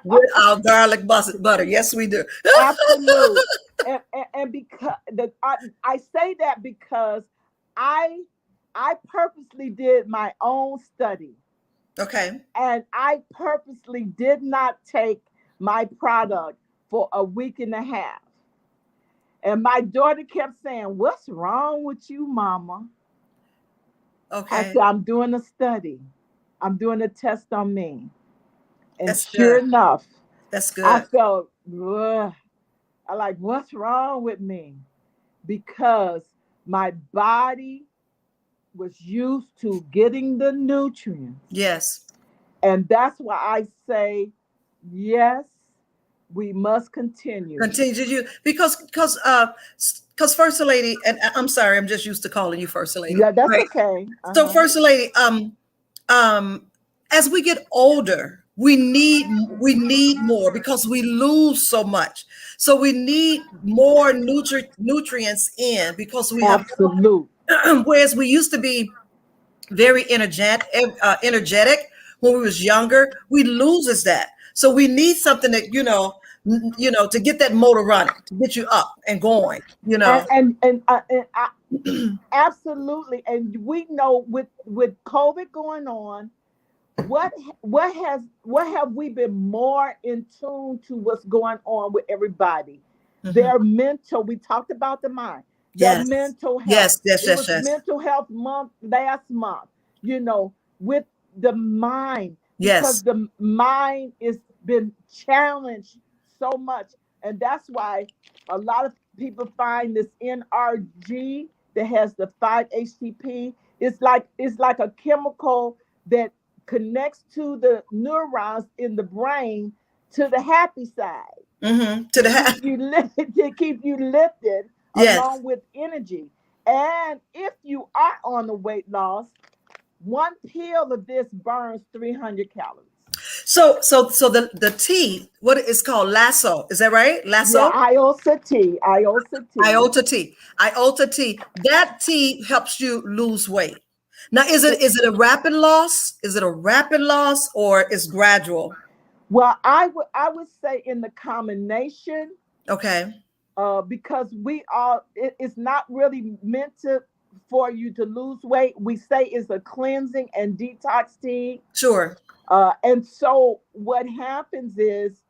With our garlic butter, yes, we do. Absolute. And because I say that because I I purposely did my own study Okay. and I purposely did not take my product for a week and a half. And my daughter kept saying, "What's wrong with you, mama?" I Okay. said, "I'm doing a study. I'm doing a test on me." And That's sure good. enough, That's I good. felt, ugh. I like, what's wrong with me? Because my body was used to getting the nutrients. Yes. And that's why I say, yes, we must continue. Continue to use because First Lady, and I'm sorry, I'm just used to calling you First Lady. Yeah, that's Right. okay. So Uh-huh. First Lady, um, as we get older, we need more because we lose so much. So we need more nutrients in because we have Absolute. whereas we used to be very energetic when we was younger, we loses that. So we need something that to get that motor running, to get you up and going. And absolutely. And we know with COVID going on, what have we been more in tune to what's going on with everybody? Mhm. Their mental. We talked about the mind. Their Yes, mental health. yes, yes, It yes, was yes, mental health month last month. With the mind, because yes. the mind is been challenged so much, and that's why a lot of people find this NRG that has the 5-HTP. It's like a chemical that connects to the neurons in the brain to the happy side To the to keep you lifted yes. along with energy. And if you are on the weight loss, one pill of this burns 300 calories. So the tea, what is called lasso, is that right? Yeah, Lasso, iota T. iota tea. That tea helps you lose weight. Now, is it It, is it a rapid loss? Is it a rapid loss or is gradual? well, I would say in the combination, Okay, because it's not really meant to for you to lose weight. We say it's a cleansing and detox tea. sure. And so what happens is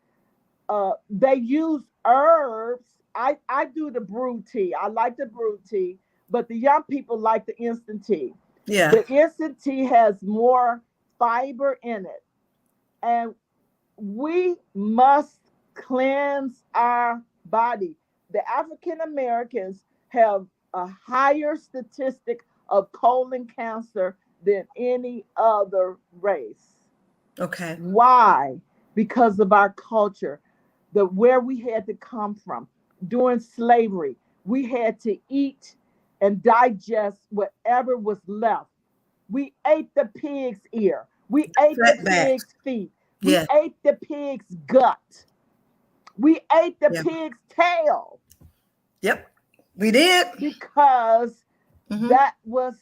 they use herbs. I do the brew tea. I like the brew tea, but the young people like the instant tea. Yeah. The instant tea has more fiber in it, and we must cleanse our body. The African Americans have a higher statistic of colon cancer than any other race. Okay. Why? Because of our culture, the where we had to come from. During slavery, we had to eat and digest whatever was left. We ate the pig's ear. We ate the Fat back. pig's feet. We Yeah. ate the pig's gut. We ate the Yeah. pig's tail Yep. We did. because Hmm. that was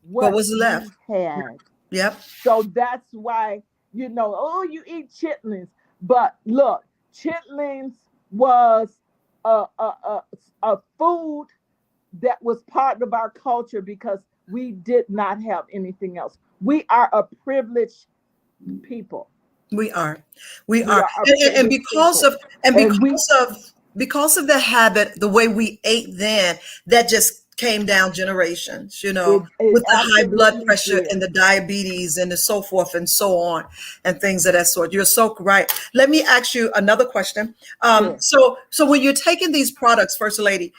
What what was left? we had. Yep. So that's why, oh, you eat chitlins. But look, chitlins was a food that was part of our culture because we did not have anything else. We are a privileged people. We are. We We are. are a And privileged because people. of and And we, because of the habit, the way we ate then, that just came down generations, it with the high blood absolutely pressure did. and the diabetes and the so forth and so on and things of that sort. You're so right. Let me ask you another question. Sure. So when you're taking these products, First Lady,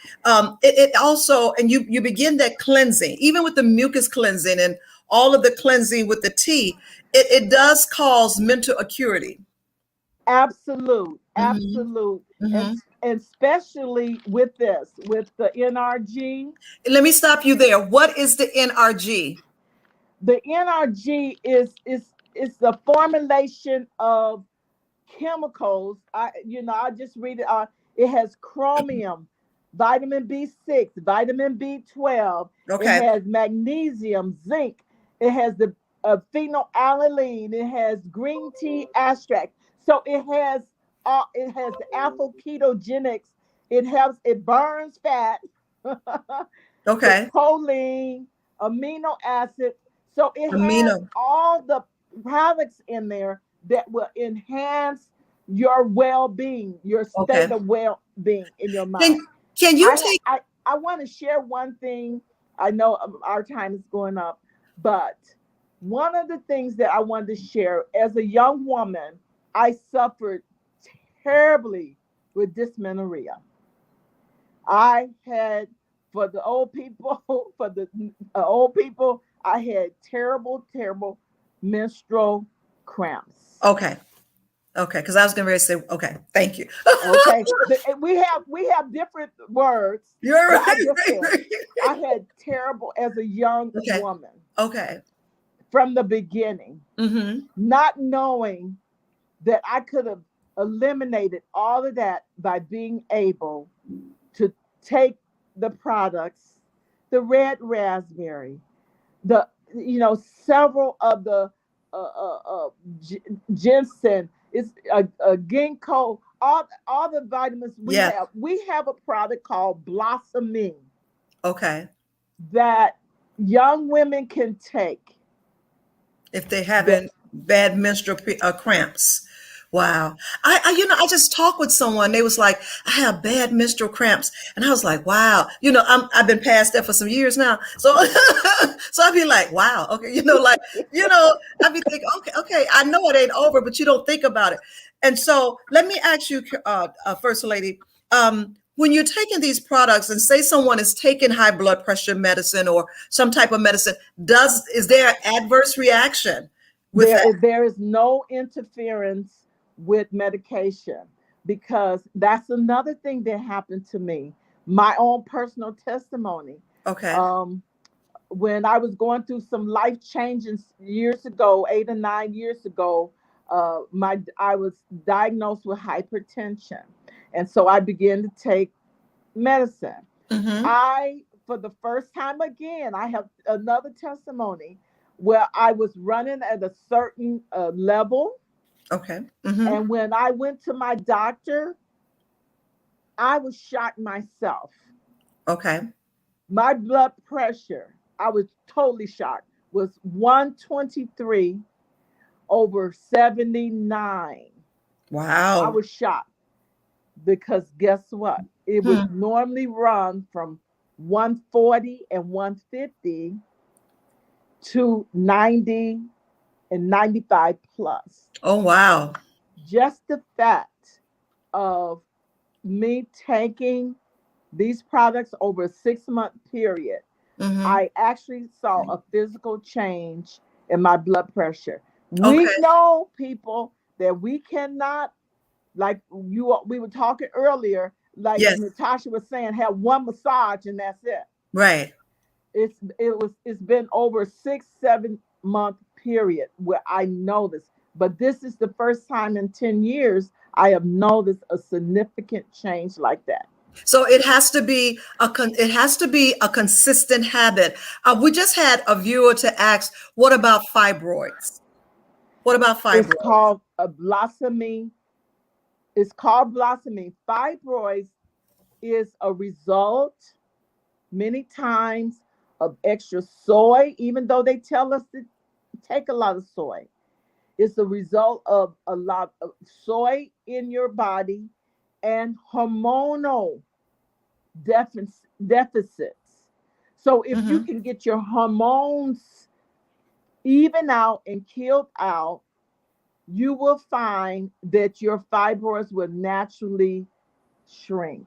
it also, and you begin that cleansing, even with the mucus cleansing and all of the cleansing with the tea, it does cause mental acuity. Absolute, Hmm. absolute. And Hmm. and especially with the NRG. Let me stop you there. What is the NRG? The NRG is the formulation of chemicals. I just read it. It has chromium, vitamin B6, vitamin B12. It Okay. has magnesium, zinc. It has the phenylalanine. It has green tea extract. So it has the alpha ketogenics. It helps. It burns fat. The Okay. choline, amino acids. So it has Amino. all the products in there that will enhance your well-being, your Okay. state of well-being in your Can mind. can you I take I, I want to share one thing. I know our time is going up, but one of the things that I wanted to share as a young woman, I suffered terribly with dysmenorrhea. I had for the old people, for the old people, I had terrible, terrible menstrual cramps. okay. Okay, because I was going to say, okay, thank you. Okay, we have different words, You're but right. I just Right, said right. I had terrible as a young Okay. woman Okay. from the beginning, Mm-hmm. not knowing. that I could have eliminated all of that by being able to take the products, the red raspberry, the several of the uh, uh, uh, ginseng, it's a ginkgo, all the vitamins we Yeah. have. We have a product called Blossoming Okay. that young women can take. If they That having bad menstrual cramps. Wow. I just talked with someone. They was like, I have bad menstrual cramps. And I was like, wow. I've been past that for some years now. So, so I'd be like, wow. Okay. I'd be thinking, okay. I know it ain't over, but you don't think about it. And so let me ask you, First Lady, when you're taking these products and say someone is taking high blood pressure medicine or some type of medicine, is there an adverse reaction with that? there is no interference with medication, because that's another thing that happened to me. My own personal testimony. Okay. Um, when I was going through some life changes years ago, 8 or 9 years ago, I was diagnosed with hypertension, and so I began to take medicine. Mm-hmm. For the first time again, I have another testimony where I was running at a certain level, Okay. Mm-hmm. and when I went to my doctor, I was shocked myself. Okay. My blood pressure, I was totally shocked, was 123 over 79. I Wow. was shocked because guess what? It was Hmm. normally run from 140 and 150 to 90 and 95 plus. Oh, wow. Just the fact of me taking these products over a 6 month period, Mm-hmm. I actually saw a physical change in my blood pressure. We Okay. know, people, that we cannot, like we were talking earlier, like Yes. Natasha was saying, have one massage and that's it. Right. It's been over 6 7 month period where I noticed, but this is the first time in 10 years I have noticed a significant change like that. So it has to be a consistent habit. We just had a viewer to ask, what about fibroids? What about It's fibroids? called a blossoming. It's called blossoming. Fibroids is a result many times of extra soy, even though they tell us to take a lot of soy. It's a result of a lot of soy in your body and hormonal deficits. So if you Mm-hmm. can get your hormones even out and killed out, you will find that your fibroids will naturally shrink.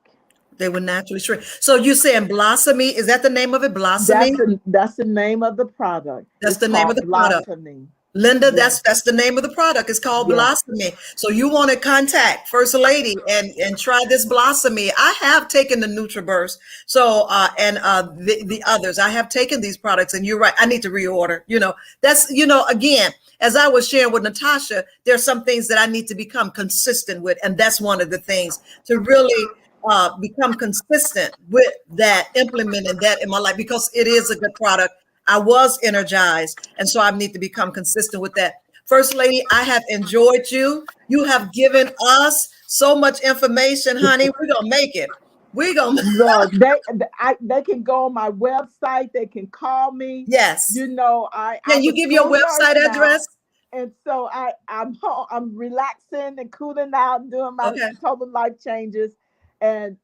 They would naturally shrink. So you're saying blossoming? Is that the name of it? Blossoming? That's the name of the product. That's It's the name of called the product. blossoming. Linda, Yes, that's the name of the product. It's called yes. Blossomy. So you want to contact First Lady and try this Blossomy. I have taken the NutriBurst, so and the others. I have taken these products, and you're right. I need to reorder. That's again, as I was sharing with Natasha, there are some things that I need to become consistent with, and that's one of the things to really become consistent with that, implementing that in my life because it is a good product. I was energized, and so I need to become consistent with that. First Lady, I have enjoyed you. You have given us so much information, honey. We're gonna make it. We're gonna Look, they can go on my website. They can call me. yes. Can I'm you a give your school nurse website now, address? and so I'm home, I'm relaxing and cooling out, and doing my Okay. total life changes, and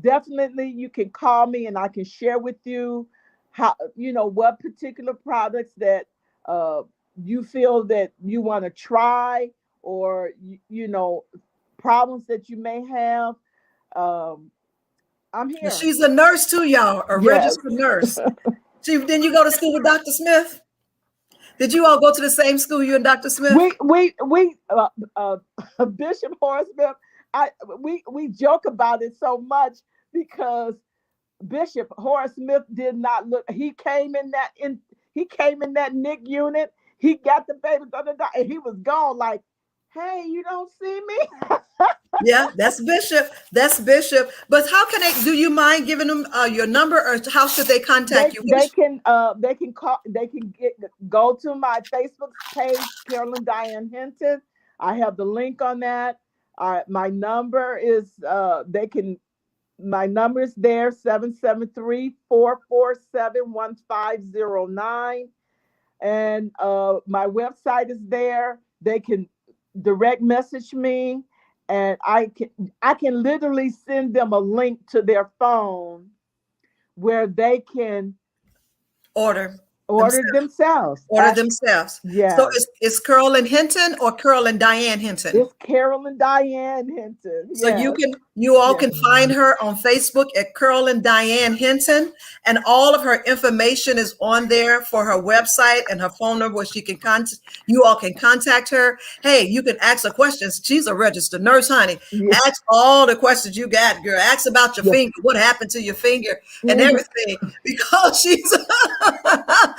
definitely you can call me and I can share with you how what particular products that uh, you feel that you want to try, or problems that you may have. Um, I'm And here. she's a nurse too, y'all, a Yes. registered nurse. Didn't you go to school with Dr. Smith? Did you all go to the same school, you and Dr. Smith? We Bishop Horace Smith. We joke about it so much because Bishop Horace Smith did not look. He came in that NIC unit. He got the baby, and he was gone. Like Hey, you don't see me? Yeah, that's Bishop. That's Bishop. But how can they? Do you mind giving them your number, or how should they contact you? They can call, they can go to my Facebook page, Carolyn Diane Hinton. I have the link on that. My number is they can my number is there, 773-447-1509. And my website is there. They can direct message me, and I can literally send them a link to their phone where they can Order order themselves. themselves. Order themselves. So Yes, it's Curl and Hinton or Curl and Diane Hinton? it's Carolyn Diane Hinton. So Yes, you all yes, can find her on Facebook at Curl and Diane Hinton, and all of her information is on there for her website and her phone number where she can contact. You all can contact her. Hey, you can ask her questions. She's a registered nurse, honey. yes, Ask all the questions you got, girl. Ask about your yes. finger. What happened to your finger and Mhm. everything? Because she's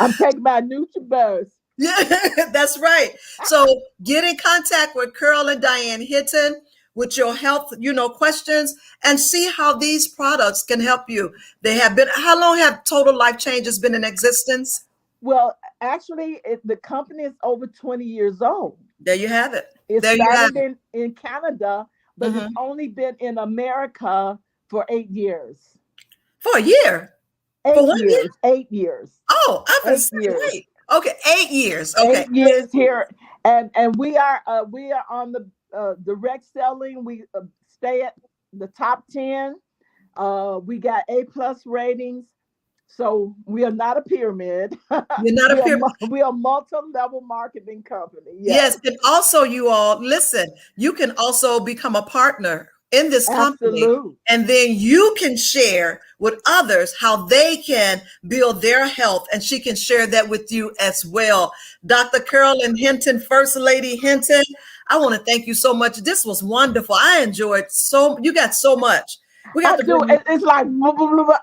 I'm taking my NutriBus. yeah, that's right. So get in contact with Curl and Diane Hinton with your health, questions, and see how these products can help you. They have been, how long have Total Life Changes been in existence? Well, actually, the company is over 20 years old. There you have it. It There you have started it. in Canada, but it's Mhm. only been in America for 8 years. For a year. For 1 year? 8 years. Oh, I've been eight saying, years. wait. Okay, 8 years. Okay, 8 years 8 years. here, and we are on the direct selling. We stay at the top 10. We got A+ ratings, so we are not a pyramid. You're not a peer. We are multi-level marketing company. Yes, Yes, and also you all listen, you can also become a partner in this company, absolutely. and then you can share with others how they can build their health, and she can share that with you as well. Dr. Carolyn Hinton, First Lady Hinton, I want to thank you so much. This was wonderful. I enjoyed you got so much. We got I to do. bring It's like blah, blah, blah, blah.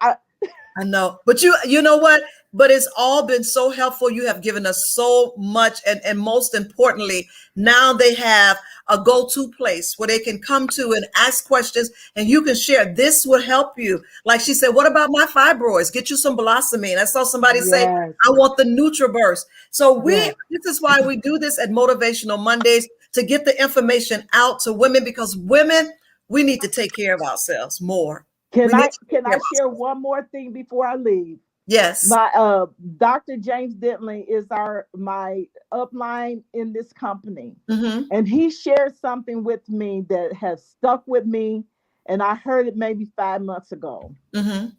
I know, but you know what? But it's all been so helpful. You have given us so much, and most importantly, now they have a go-to place where they can come to and ask questions, and you can share. This will help you. Like she said, what about my fibroids? Get you some blossomine. I saw somebody say, Yes, I want the NutriBurst. So yes. this is why we do this at Motivational Mondays, to get the information out to women, because women, we need to take care of ourselves more. We need to take Can care I of share ourselves. one more thing before I leave? Yes. My Dr. James Dentley is my upline in this company, Hmm. and he shared something with me that has stuck with me, and I heard it maybe 5 months ago. Hmm.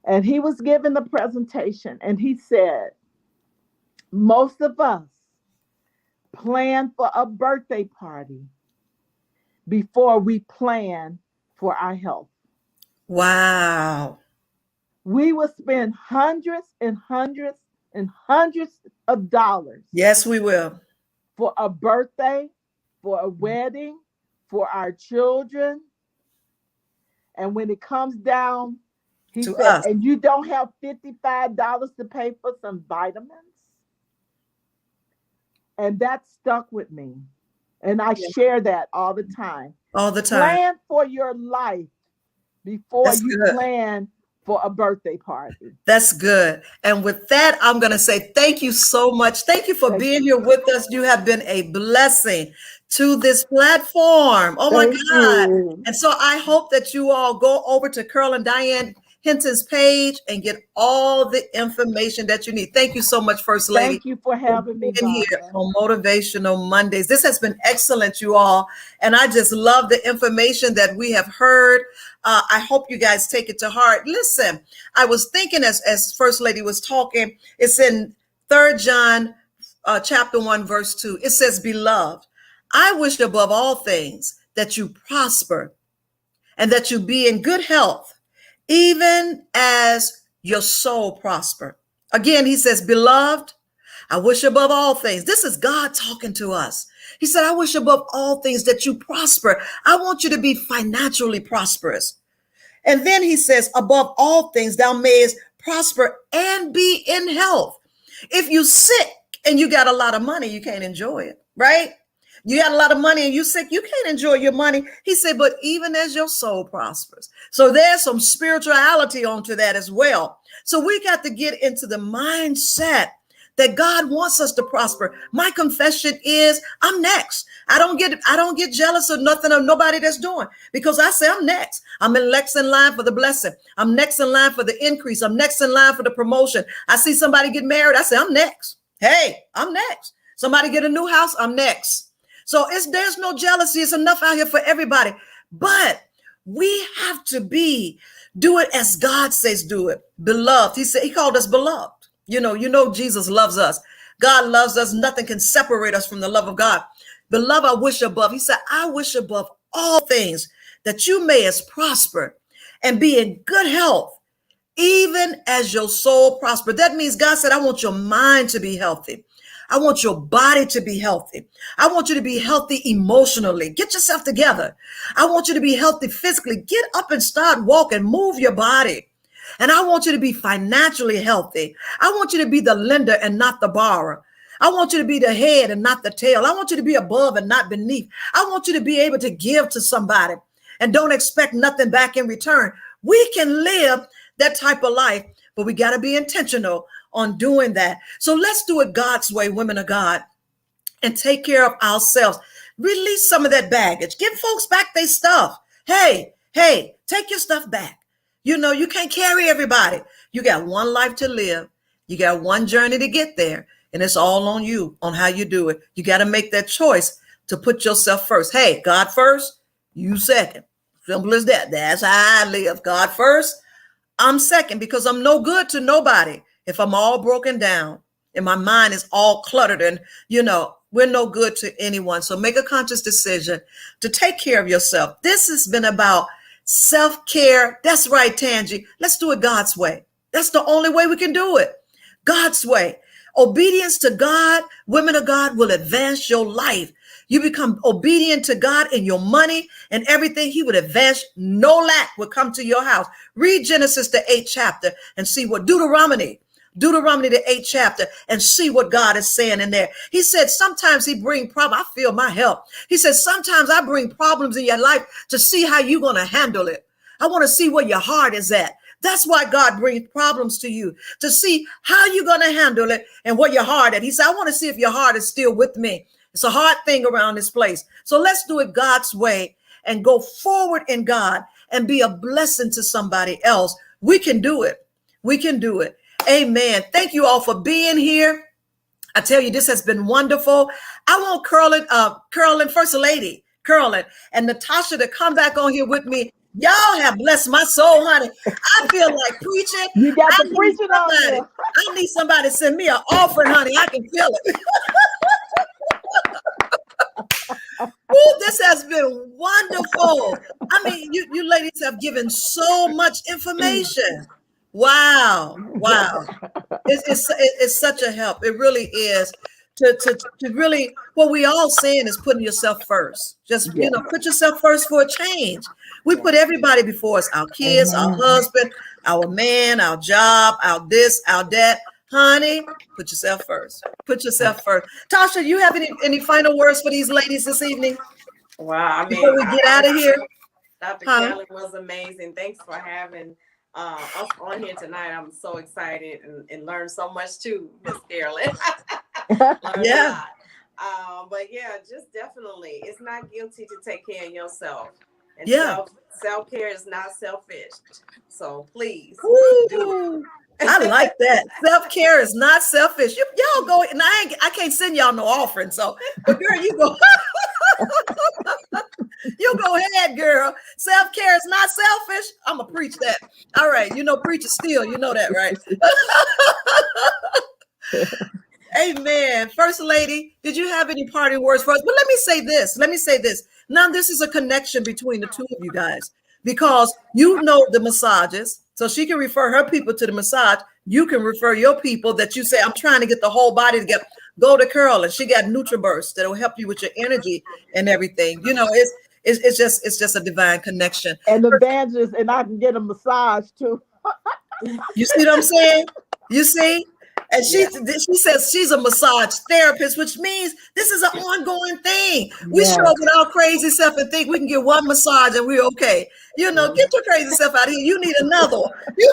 And he was giving a presentation, and he said, most of us plan for a birthday party before we plan for our health. Wow. We will spend hundreds and hundreds and hundreds of dollars Yes, we will. for a birthday, for a wedding, for our children. And when it comes down, he To said, us. and you don't have $55 to pay for some vitamins. And that stuck with me. And I Yeah. share that all the time. All the time. Plan for your life before That's you good. plan for a birthday party. That's good. And with that, I'm going to say thank you so much. Thank you for Thank being you. here with us. You have been a blessing to this platform. Oh my Thank God. you. And so I hope that you all go over to Curl and Diane Hinton's page and get all the information that you need. Thank you so much, First Lady, Thank you for for having me, being here Barbara. on Motivational Mondays. This has been excellent, you all. And I just love the information that we have heard. I hope you guys take it to heart. Listen, I was thinking as First Lady was talking, it's in 3 John chapter 1, verse 2. It says, Beloved, I wish above all things that you prosper and that you be in good health, even as your soul prosper. Again, he says, Beloved, I wish above all things. This is God talking to us. He said, I wish above all things that you prosper. I want you to be financially prosperous. And then he says, above all things, thou mayest prosper and be in health. If you sick and you got a lot of money, you can't enjoy it, right? You got a lot of money and you sick, you can't enjoy your money. He said, but even as your soul prospers. So there's some spirituality onto that as well. So we got to get into the mindset that God wants us to prosper. My confession is I'm next. I don't get jealous of nothing of nobody that's doing, because I say I'm next. I'm next in line for the blessing. I'm next in line for the increase. I'm next in line for the promotion. I see somebody get married. I say I'm next. Hey, I'm next. Somebody get a new house. I'm next. So there's no jealousy. It's enough out here for everybody. But we have to do it as God says do it. Beloved. He called us beloved. You know, Jesus loves us. God loves us. Nothing can separate us from the love of God. Beloved, I wish above. He said, I wish above all things that you may as prosper and be in good health, even as your soul prosper. That means God said, I want your mind to be healthy. I want your body to be healthy. I want you to be healthy emotionally. Get yourself together. I want you to be healthy physically. Get up and start walking. Move your body. And I want you to be financially healthy. I want you to be the lender and not the borrower. I want you to be the head and not the tail. I want you to be above and not beneath. I want you to be able to give to somebody and don't expect nothing back in return. We can live that type of life, but we got to be intentional on doing that. So let's do it God's way, women of God, and take care of ourselves. Release some of that baggage. Give folks back their stuff. Hey, take your stuff back. You know, you can't carry everybody. You got one life to live. You got one journey to get there. And it's all on you, on how you do it. You got to make that choice to put yourself first. Hey, God first, you second. Simple as that. That's how I live. God first, I'm second, because I'm no good to nobody if I'm all broken down and my mind is all cluttered, and, you know, we're no good to anyone. So make a conscious decision to take care of yourself. This has been about self-care. That's right, Tangi. Let's do it God's way. That's the only way we can do it. God's way. Obedience to God, women of God, will advance your life. You become obedient to God in your money and everything. He would advance. No lack would come to your house. Read Genesis, the 8th chapter, and see what Deuteronomy, the 8th chapter, and see what God is saying in there. He said, sometimes he bring problems. I feel my help. He said, sometimes I bring problems in your life to see how you're going to handle it. I want to see where your heart is at. That's why God brings problems to you, to see how you're going to handle it and where your heart at. He said, I want to see if your heart is still with me. It's a hard thing around this place. So let's do it God's way and go forward in God and be a blessing to somebody else. We can do it. We can do it. Amen. Thank you all for being here. I tell you, this has been wonderful. I want Curlin, First Lady, Curlin, and Natasha to come back on here with me. Y'all have blessed my soul, honey. I feel like preaching. You got the preaching on there. I need somebody to send me an offering, honey. I can feel it. Ooh, this has been wonderful. I mean, you ladies have given so much information. Wow. It's such a help. It really is. To really, what we all saying is putting yourself first. Just, put yourself first for a change. We put everybody before us, our kids, our husband, our man, our job, our this, our that. Honey, put yourself first. Put yourself first. Tasha, you have any final words for these ladies this evening? Wow. Before we get out of here. Dr. Kelly was amazing. Thanks for having us on here tonight. I'm so excited and learned so much too, Miss Carolyn. Yeah. But yeah, just definitely, it's not guilty to take care of yourself. And self-care is not selfish. So please do it. I like that. Self-care is not selfish. Y'all go, and I can't send y'all no offering. So, but girl, you go. You go ahead, girl. Self-care is not selfish. I'm gonna preach that. All right, preach it still. You know that, right? Amen. First Lady, did you have any parting words for us? But let me say this. Now, this is a connection between the two of you guys, because you know the massages. So she can refer her people to the massage. You can refer your people that you say, I'm trying to get the whole body together. Go to Curl, and she got NutriBurst that'll help you with your energy and everything. It's just a divine connection. And the badges, and I can get a massage too. You see what I'm saying? You see? And she says she's a massage therapist, which means this is an ongoing thing. We show Yes. up with our crazy self and think we can get one massage and we're okay. You know, get your crazy self out of here. You need another one. Get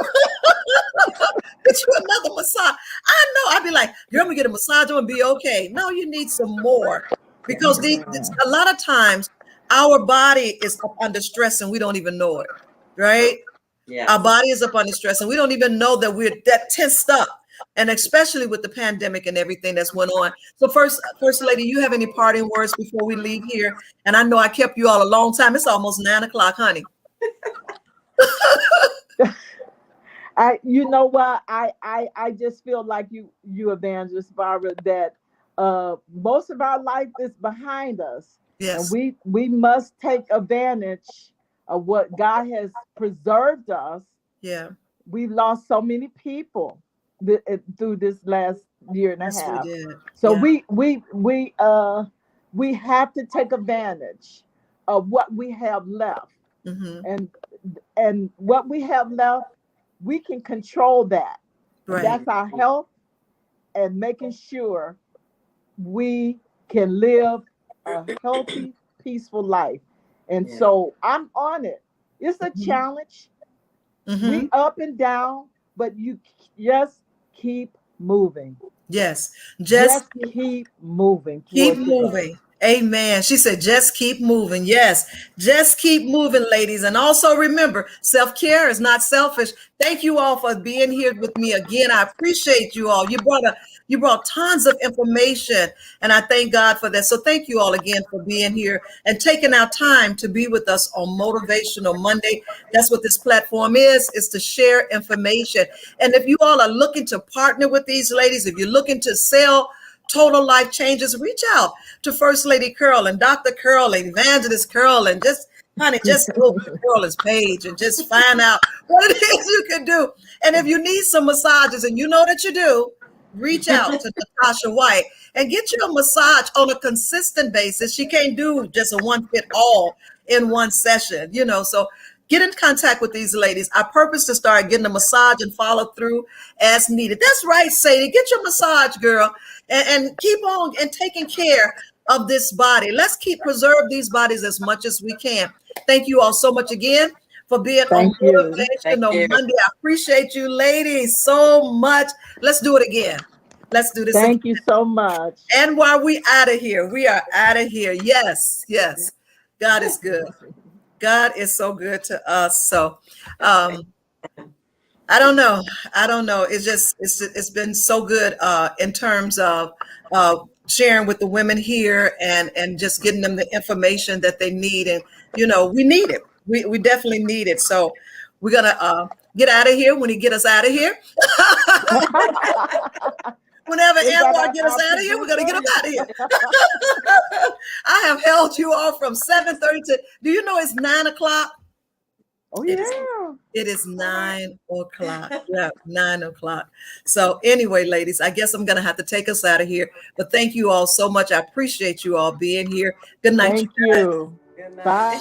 you another massage. I know. I'd be like, girl, I'm gonna get a massage and be okay. No, you need some more. Because a lot of times our body is up under stress and we don't even know it, right? Yeah. Our body is up under stress and we don't even know that we're that tensed up. And especially with the pandemic and everything that's went on. So first lady, you have any parting words before we leave here? And I know I kept you all a long time. It's almost 9 o'clock, honey. You know what? I just feel like you Evangelist Barbara, that most of our life is behind us. Yes. And we must take advantage of what God has preserved us. Yeah. We've lost so many people through this last year and a half. We did. So yeah. we have to take advantage of what we have left. Mm-hmm. And what we have left, we can control that. Right. That's our health and making sure we can live a healthy, peaceful life. And so I'm on it. It's a challenge. Mm-hmm. We up and down, but you just keep moving. Yes. Just keep moving. Keep moving. Amen. She said, just keep moving. Yes, just keep moving, ladies. And also remember, self-care is not selfish. Thank you all for being here with me again. I appreciate you all. You brought tons of information, and I thank God for that. So thank you all again for being here and taking our time to be with us on Motivational Monday. That's what this platform is to share information. And if you all are looking to partner with these ladies, if you're looking to sell total life changes, reach out to First Lady Curl and Dr. Curl and Evangelist Curl, and just go to Curl's page and just find out what it is you can do. And if you need some massages, and you know that you do, reach out to Natasha White and get you a massage on a consistent basis. She can't do just a one fit all in one session, so get in contact with these ladies. I purpose to start getting a massage and follow through as needed. That's right, Sadie. Get your massage, girl, and keep on and taking care of this body. Let's preserve these bodies as much as we can. Thank you all so much again for being on Motivational Monday. I appreciate you, ladies, so much. Let's do it again. Let's do this again. Thank you so much. And while we out of here, we are out of here. Yes. God is good. God is so good to us. So I don't know. It's been so good in terms of sharing with the women here and just getting them the information that they need. And, we need it. We definitely need it. So we're going to get out of here when he get us out of here. Whenever Anwar get us out of here, we're going to get him out of here. I have held you all from 7:30 to, do you know it's 9 o'clock? Oh, yeah. It is 9 o'clock. Yeah, 9 o'clock. So anyway, ladies, I guess I'm going to have to take us out of here. But thank you all so much. I appreciate you all being here. Good night. Thank you. Good night. Bye.